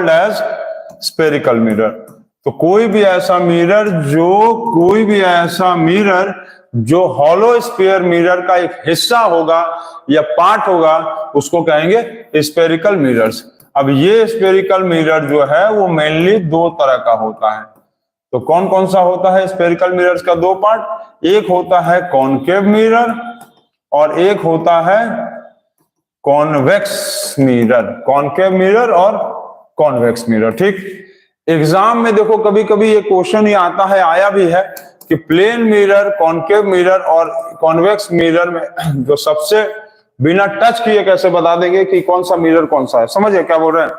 as spherical mirror. तो कोई भी ऐसा mirror जो hollow sphere mirror का एक हिस्सा होगा या पार्ट होगा, उसको कहेंगे स्फेरिकल मिरर्स। अब ये स्फेरिकल मिरर जो है वो मेनली दो तरह का होता है। तो कौन कौन सा होता है स्फेरिकल मिरर्स का? दो पार्ट, एक होता है कॉनकेव मिरर और एक होता है कॉन्वेक्स मिरर। कॉनकेव मिरर और कॉन्वेक्स मिरर, ठीक। एग्जाम में देखो कभी कभी ये क्वेश्चन ही आता है, आया भी है कि प्लेन मिरर, कॉनकेव मिरर और कॉन्वेक्स मिरर में जो सबसे बिना टच किए कैसे बता देंगे कि कौन सा मिरर कौन सा है? समझे क्या बोल रहे हैं?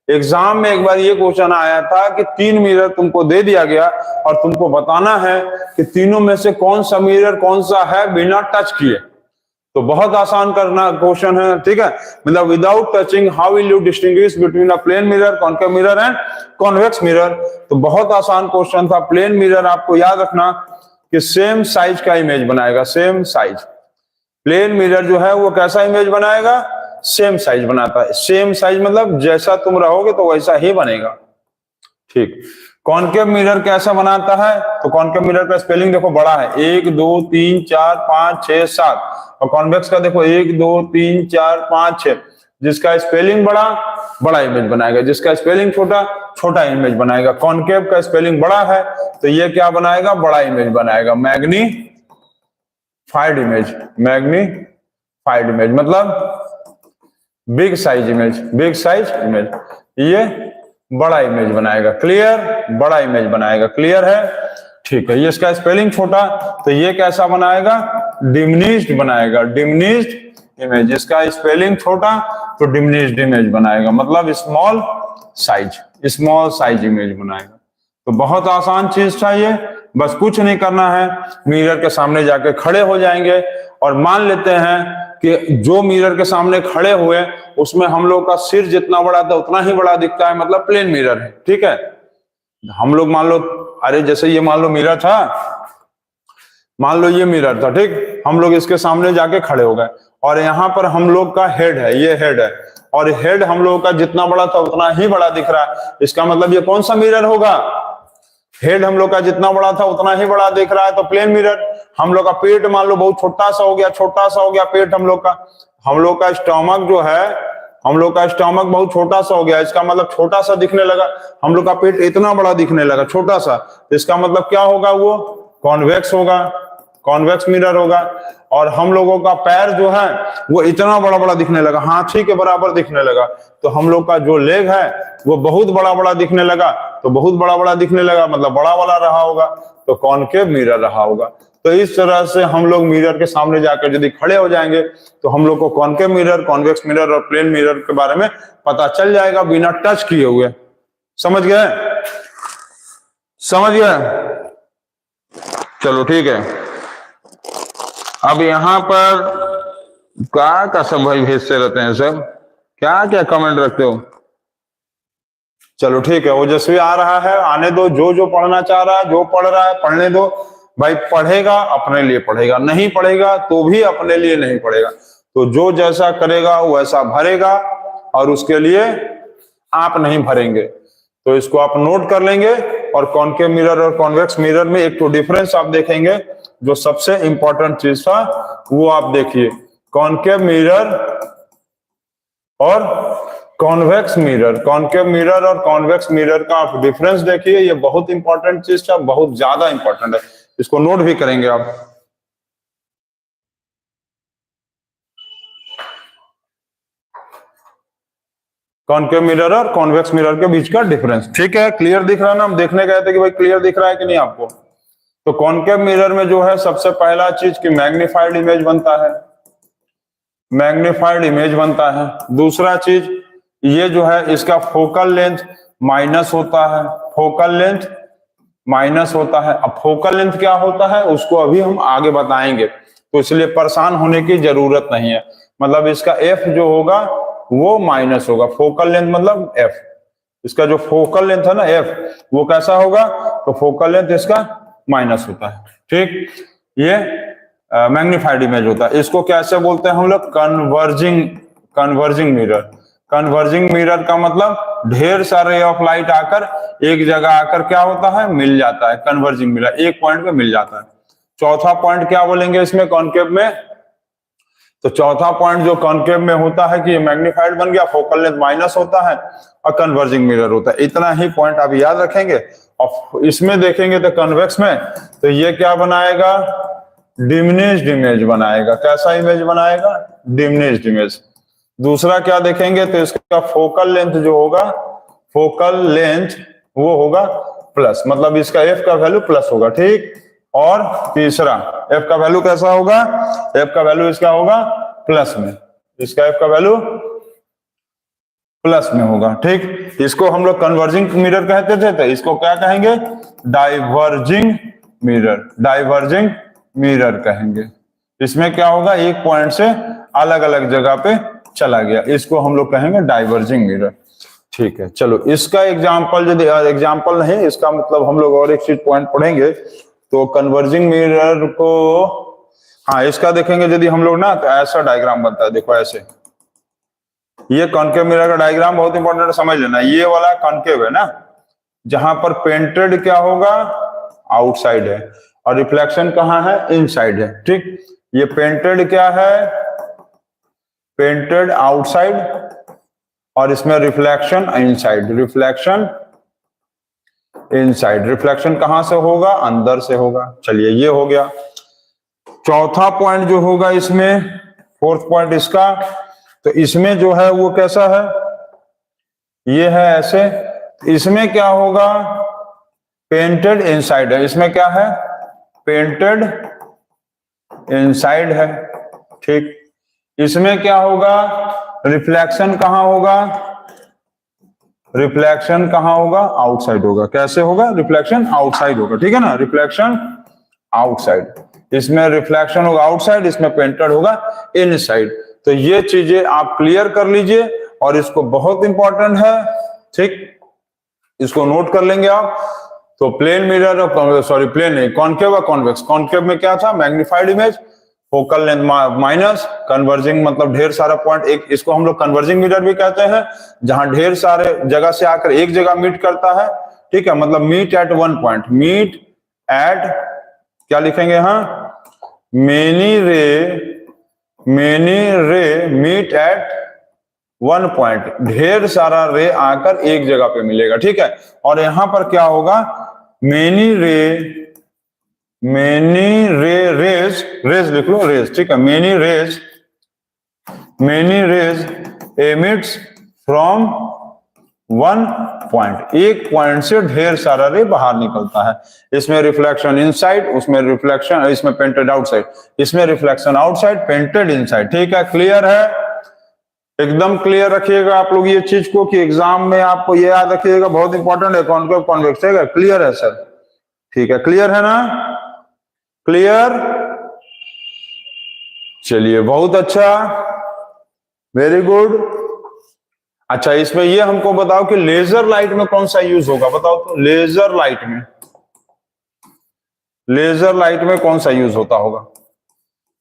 एग्जाम में एक बार ये क्वेश्चन आया था कि 3 मिरर तुमको दे दिया गया और तुमको बताना है कि तीनों में से कौन सा मिरर कौन सा है बिना टच किए। तो बहुत आसान करना क्वेश्चन है, ठीक है। मतलब without touching how will you distinguish between a plane mirror, concave mirror and convex mirror. तो बहुत आसान क्वेश्चन था। प्लेन मिरर आपको याद रखना कि सेम साइज का इमेज बनाएगा, सेम साइज। प्लेन मिरर जो है वो कैसा इमेज बनाएगा? सेम साइज बनाता है। सेम साइज मतलब जैसा तुम रहोगे तो वैसा ही बनेगा, ठीक। कॉनकेव मिरर कैसा बनाता है? तो कॉनकेव मिरर का स्पेलिंग देखो बड़ा है, 1 2 3 4 5 6 7। और कॉन्वेक्स का देखो 1 2 3 4 5 6। जिसका स्पेलिंग बड़ा, बड़ा इमेज बनाएगा, जिसका स्पेलिंग छोटा, छोटा इमेज बनाएगा। कॉनकेव का स्पेलिंग बड़ा है तो ये क्या बनाएगा? बड़ा इमेज बनाएगा, मैग्नीफाइड इमेज। मैग्नीफाइड इमेज मतलब big size image, big size image. ये बड़ा इमेज बनाएगा, क्लियर, बड़ा इमेज बनाएगा, क्लियर है, ठीक है। ये इसका स्पेलिंग छोटा तो ये कैसा बनाएगा? डिमिनिश्ड बनाएगा, डिमिनिश्ड इमेज। इसका स्पेलिंग छोटा तो डिमिनिश्ड इमेज बनाएगा, मतलब स्मॉल साइज इमेज बनाएगा। तो बहुत आसान चीज था ये, बस कुछ नहीं करना है, मिरर के सामने जाके खड़े हो जाएंगे और मान लेते हैं कि जो मिरर के सामने खड़े हुए उसमें हम लोग का सिर जितना बड़ा था उतना ही बड़ा दिखता है, मतलब प्लेन मिरर है, ठीक है। हम लोग मान लो, अरे जैसे ये मान लो मिरर था, मान लो ये मिरर था, ठीक। हम लोग इसके सामने जाके खड़े हो गए और यहाँ पर हम लोग का हेड है, ये हेड है, और हेड हम लोग का जितना बड़ा था उतना ही बड़ा दिख रहा है। इसका मतलब ये कौन सा मिरर होगा? हेड हम लोग का जितना बड़ा था उतना ही बड़ा दिख रहा है तो प्लेन मिरर। हम लोग का पेट मान लो बहुत छोटा सा हो गया पेट हम लोग का स्टमक जो है, हम लोग का स्टमक बहुत छोटा सा हो गया, इसका मतलब छोटा सा दिखने लगा। हम लोग का पेट इतना बड़ा दिखने लगा, छोटा सा, तो इसका मतलब क्या होगा? वो कॉन्वेक्स होगा, कॉन्वेक्स मिरर होगा। और हम लोगों का पैर जो है वो इतना बड़ा बड़ा दिखने लगा, हाथी के बराबर दिखने लगा, तो हम लोग का जो लेग है वो बहुत बड़ा बड़ा दिखने लगा, तो बहुत बड़ा बड़ा दिखने लगा, मतलब बड़ा वाला रहा होगा, तो कॉनकेव मिरर रहा होगा। तो इस तरह से हम लोग मिरर के सामने जाकर यदि खड़े हो जाएंगे तो हम लोग को कॉनकेव मिरर, कॉन्वेक्स मिरर और प्लेन मिरर के बारे में पता चल जाएगा बिना टच किए हुए। समझ गए? समझ गए? चलो ठीक है। अब यहां पर क्या सब भाई भेजते रहते हैं, सब क्या क्या कमेंट रखते हो? चलो ठीक है, ओजस्वी आ रहा है, आने दो। जो जो पढ़ना चाह रहा है, जो पढ़ रहा है पढ़ने दो भाई। पढ़ेगा अपने लिए पढ़ेगा, नहीं पढ़ेगा तो भी अपने लिए नहीं पढ़ेगा। तो जो जैसा करेगा वैसा भरेगा, और उसके लिए आप नहीं भरेंगे। तो इसको आप नोट कर लेंगे। और कॉनकेव मिरर और कॉन्वेक्स मिरर में एक तो डिफरेंस आप देखेंगे, जो सबसे इंपॉर्टेंट चीज था वो आप देखिए। कॉनकेव मिरर और कॉन्वेक्स मिरर, कॉनकेव मिरर और कॉन्वेक्स मिरर का आप डिफरेंस देखिए। ये बहुत इंपॉर्टेंट चीज था, बहुत ज्यादा इंपॉर्टेंट है, इसको नोट भी करेंगे आप। कॉनकेव मिरर और कॉन्वेक्स मिरर के बीच का डिफरेंस, ठीक है? क्लियर दिख रहा है ना? हम देखने गए थे कि भाई क्लियर दिख रहा है कि नहीं आपको? तो कॉनकेव मिरर में जो है सबसे पहला चीज कि मैग्नीफाइड इमेज बनता है, मैग्नीफाइड इमेज बनता है। दूसरा चीज ये जो है इसका फोकल लेंथ माइनस होता है, फोकल लेंथ माइनस होता है। अब फोकल लेंथ क्या होता है उसको अभी हम आगे बताएंगे, तो इसलिए परेशान होने की जरूरत नहीं है। मतलब इसका एफ जो होगा वो माइनस होगा, फोकल लेंथ मतलब एफ। इसका जो फोकल लेंथ है ना एफ, वो कैसा होगा? तो फोकल लेंथ इसका माइनस होता है, ठीक? ये मैग्नीफाइड इमेज होता है। इसको कैसे बोलते हैं हम लोग? Converging mirror. कन्वर्जिंग मिरर का मतलब ढेर सारे रे ऑफ लाइट आकर एक जगह आकर क्या होता है? मिल जाता है। कन्वर्जिंग मिरर एक पॉइंट पे मिल जाता है। चौथा पॉइंट क्या बोलेंगे इसमें कॉनकेव में? तो चौथा पॉइंट जो कॉनकेव में होता है कि ये मैग्नीफाइड बन गया, फोकल लेंथ माइनस होता है और कन्वर्जिंग मिरर होता है। इतना ही पॉइंट आप याद रखेंगे। और इसमें देखेंगे तो कन्वेक्स में तो ये क्या बनाएगा? डिमिनिश्ड इमेज बनाएगा। कैसा इमेज बनाएगा? Diminished image. दूसरा क्या देखेंगे तो इसका फोकल लेंथ जो होगा, फोकल लेंथ वो होगा प्लस, मतलब इसका एफ का वैल्यू प्लस होगा, ठीक? और तीसरा एफ का वैल्यू कैसा होगा? एफ का वैल्यू इसका होगा प्लस में, इसका एफ का वैल्यू प्लस में होगा, ठीक? इसको हम लोग कन्वर्जिंग मिरर कहते थे, तो इसको क्या कहेंगे? डाइवर्जिंग मिरर, डाइवर्जिंग मिरर कहेंगे। इसमें क्या होगा? एक पॉइंट से अलग अलग जगह पे चला गया, इसको हम लोग कहेंगे डाइवर्जिंग मिरर, ठीक है? चलो इसका एग्जांपल, यदि एग्जांपल नहीं, इसका मतलब हम लोग और एक चीज पॉइंट पढ़ेंगे। तो कन्वर्जिंग मिरर को, हाँ इसका देखेंगे यदि हम लोग ना, तो ऐसा डायग्राम बनता है, देखो ऐसे। ये कॉनकेव मिरर का डायग्राम बहुत इंपॉर्टेंट है, समझ लेना। ये वाला कॉनकेव है ना, जहां पर पेंटेड क्या होगा? आउटसाइड है, और रिफ्लेक्शन कहाँ है? इनसाइड है, ठीक? ये पेंटेड क्या है? पेंटेड आउटसाइड, और इसमें reflection inside, reflection inside. Reflection कहां से होगा? अंदर से होगा। चलिए ये हो गया। चौथा पॉइंट जो होगा इसमें, फोर्थ पॉइंट इसका, तो इसमें जो है वो कैसा है? ये है ऐसे। इसमें क्या होगा? पेंटेड इनसाइड है। इसमें क्या है? पेंटेड इनसाइड है, ठीक? इसमें क्या होगा? रिफ्लेक्शन कहां होगा? रिफ्लेक्शन कहां होगा? आउटसाइड होगा। कैसे होगा? रिफ्लेक्शन आउटसाइड होगा, ठीक है ना? Reflection outside. इसमें रिफ्लेक्शन होगा आउटसाइड, इसमें पेंटेड होगा इनसाइड। तो ये चीजें आप क्लियर कर लीजिए, और इसको बहुत इंपॉर्टेंट है, ठीक? इसको नोट कर लेंगे आप। तो प्लेन मिरर और सॉरी प्लेन नहीं, कॉनकेव और कॉन्वेक्स। कॉनकेव में क्या था? Magnified image, focal length minus, converging मतलब ढेर सारा पॉइंट एक, इसको हम लोग कन्वर्जिंग मिरर भी कहते हैं, जहां ढेर सारे जगह से आकर एक जगह मीट करता है, ठीक है? मतलब meet at one point, meet at, क्या लिखेंगे यहां? मेनी रे मीट एट वन पॉइंट, ढेर सारा रे आकर एक जगह पे मिलेगा, ठीक है? और यहां पर क्या होगा? मेनी रेज लिख लो, रेज, ठीक है? Many rays emits from 1 point, एक पॉइंट से ढेर सारा रे बाहर निकलता है। इसमें रिफ्लेक्शन इनसाइड, उसमें रिफ्लेक्शन, इसमें पेंटेड आउटसाइड, इसमें रिफ्लेक्शन आउटसाइड, पेंटेड इनसाइड। ठीक है, क्लियर है? एकदम क्लियर रखिएगा आप लोग ये चीज को कि एग्जाम में आपको ये याद रखिएगा, बहुत इंपॉर्टेंट है। कॉन्केव कॉन्वेक्स है, क्लियर है सर? ठीक है, क्लियर है ना? क्लियर, चलिए बहुत अच्छा, वेरी गुड। अच्छा, इसमें ये हमको बताओ कि लेजर लाइट में कौन सा यूज होगा, बताओ तो। लेजर लाइट में, लेजर लाइट में कौन सा यूज होता होगा?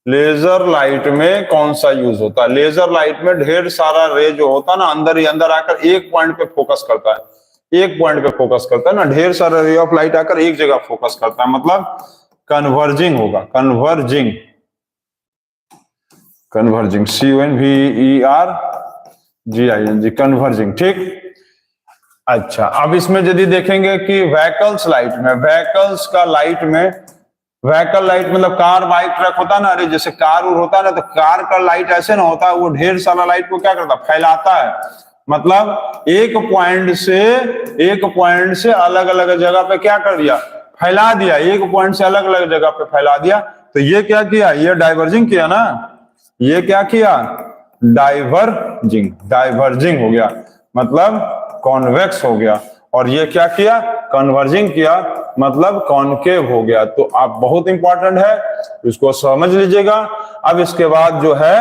लेजर लाइट में कौन सा यूज होता है? लेजर लाइट में ढेर सारा रे जो होता है ना, अंदर ही अंदर आकर एक पॉइंट पे फोकस करता है, एक पॉइंट पे फोकस करता है ना, ढेर सारा रे ऑफ लाइट आकर एक जगह फोकस करता है, मतलब कन्वर्जिंग होगा, कन्वर्जिंग, कन्वर्जिंग, CONVERGING, कन्वर्जिंग। ठीक, अच्छा, अब इसमें यदि देखेंगे कि व्हीकल्स लाइट में, व्हीकल्स का लाइट में, व्हीकल लाइट मतलब कार, बाइक, ट्रक होता है ना, अरे जैसे कार होता है ना, तो कार का लाइट ऐसे ना होता है, वो ढेर सारा लाइट को क्या करता है, फैलाता है। मतलब एक पॉइंट से अलग अलग जगह पे क्या कर दिया, फैला दिया, एक पॉइंट से अलग अलग जगह पे फैला दिया। तो ये क्या किया, ये डाइवर्जिंग किया ना, ये क्या किया, डाइवर्जिंग, डाइवर्जिंग हो गया, मतलब कॉन्वेक्स हो गया। और ये क्या किया, कन्वर्जिंग किया, मतलब कॉनकेव हो गया। तो आप बहुत इंपॉर्टेंट है, इसको समझ लीजिएगा। अब इसके बाद जो है,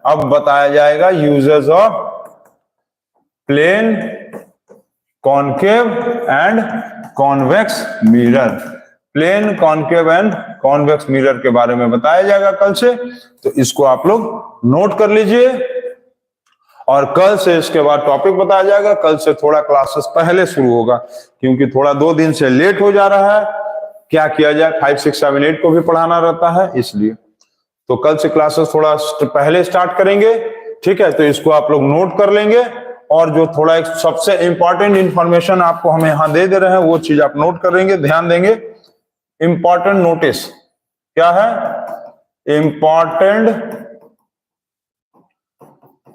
अब बताया जाएगा uses of plane, concave and convex mirror. Plane, concave and convex mirror के बारे में बताया जाएगा कल से, तो इसको आप लोग नोट कर लीजिए। और कल से इसके बाद टॉपिक बताया जाएगा। कल से थोड़ा क्लासेस पहले शुरू होगा, क्योंकि थोड़ा 2 दिन से लेट हो जा रहा है। क्या किया जाए, 5, 6, 7, 8 को भी पढ़ाना रहता है, इसलिए तो कल से क्लासेस थोड़ा पहले स्टार्ट करेंगे। ठीक है, तो इसको आप लोग नोट कर लेंगे। और जो थोड़ा एक सबसे इंपॉर्टेंट इंफॉर्मेशन आपको हम यहाँ दे रहे हैं, वो चीज आप नोट करेंगे, ध्यान देंगे। इंपॉर्टेंट नोटिस क्या है, इंपॉर्टेंट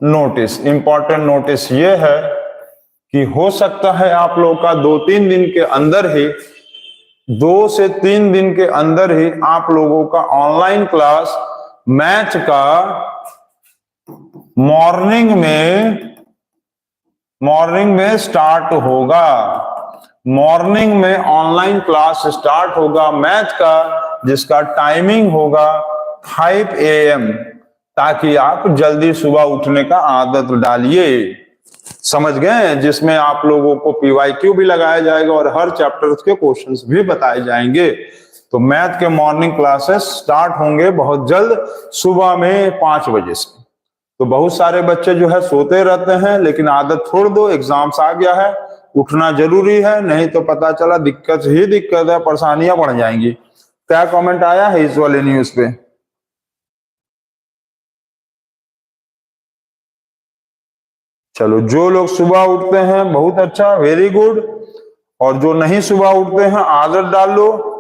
नोटिस, इंपॉर्टेंट नोटिस ये है कि हो सकता है आप लोग का 2-3 दिन के अंदर ही, 2 से 3 दिन के अंदर ही आप लोगों का ऑनलाइन क्लास मैथ का मॉर्निंग में स्टार्ट होगा। मॉर्निंग में ऑनलाइन क्लास स्टार्ट होगा मैथ का, जिसका टाइमिंग होगा 5 AM, ताकि आप जल्दी सुबह उठने का आदत डालिए। समझ गए? जिसमें आप लोगों को PYQ भी लगाया जाएगा और हर चैप्टर के क्वेश्चंस भी बताए जाएंगे। तो मैथ के मॉर्निंग क्लासेस स्टार्ट होंगे बहुत जल्द, सुबह में 5 बजे से। तो बहुत सारे बच्चे जो है सोते रहते हैं, लेकिन आदत छोड़ दो, एग्जाम्स आ गया है, उठना जरूरी है, नहीं तो पता चला दिक्कत ही दिक्कत है, परेशानियां बढ़ जाएंगी। क्या कमेंट आया है इस वाले न्यूज पे? चलो, जो लोग सुबह उठते हैं बहुत अच्छा, वेरी गुड। और जो नहीं सुबह उठते हैं आदत डाल लो।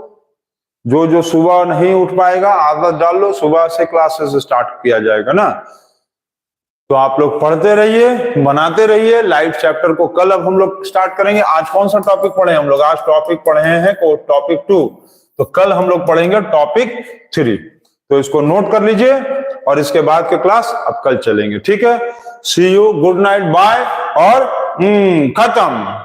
जो सुबह नहीं उठ पाएगा आदत डाल लो, सुबह से क्लासेस स्टार्ट किया जाएगा ना। तो आप लोग पढ़ते रहिए, बनाते रहिए। लाइफ चैप्टर को कल अब हम लोग स्टार्ट करेंगे। आज कौन सा टॉपिक पढ़े हम लोग? आज टॉपिक पढ़े हैं टॉपिक 2, तो कल हम लोग पढ़ेंगे टॉपिक 3। तो इसको नोट कर लीजिए, और इसके बाद के क्लास अब कल चलेंगे। ठीक है, सी यू, गुड नाइट, बाय, और खत्म।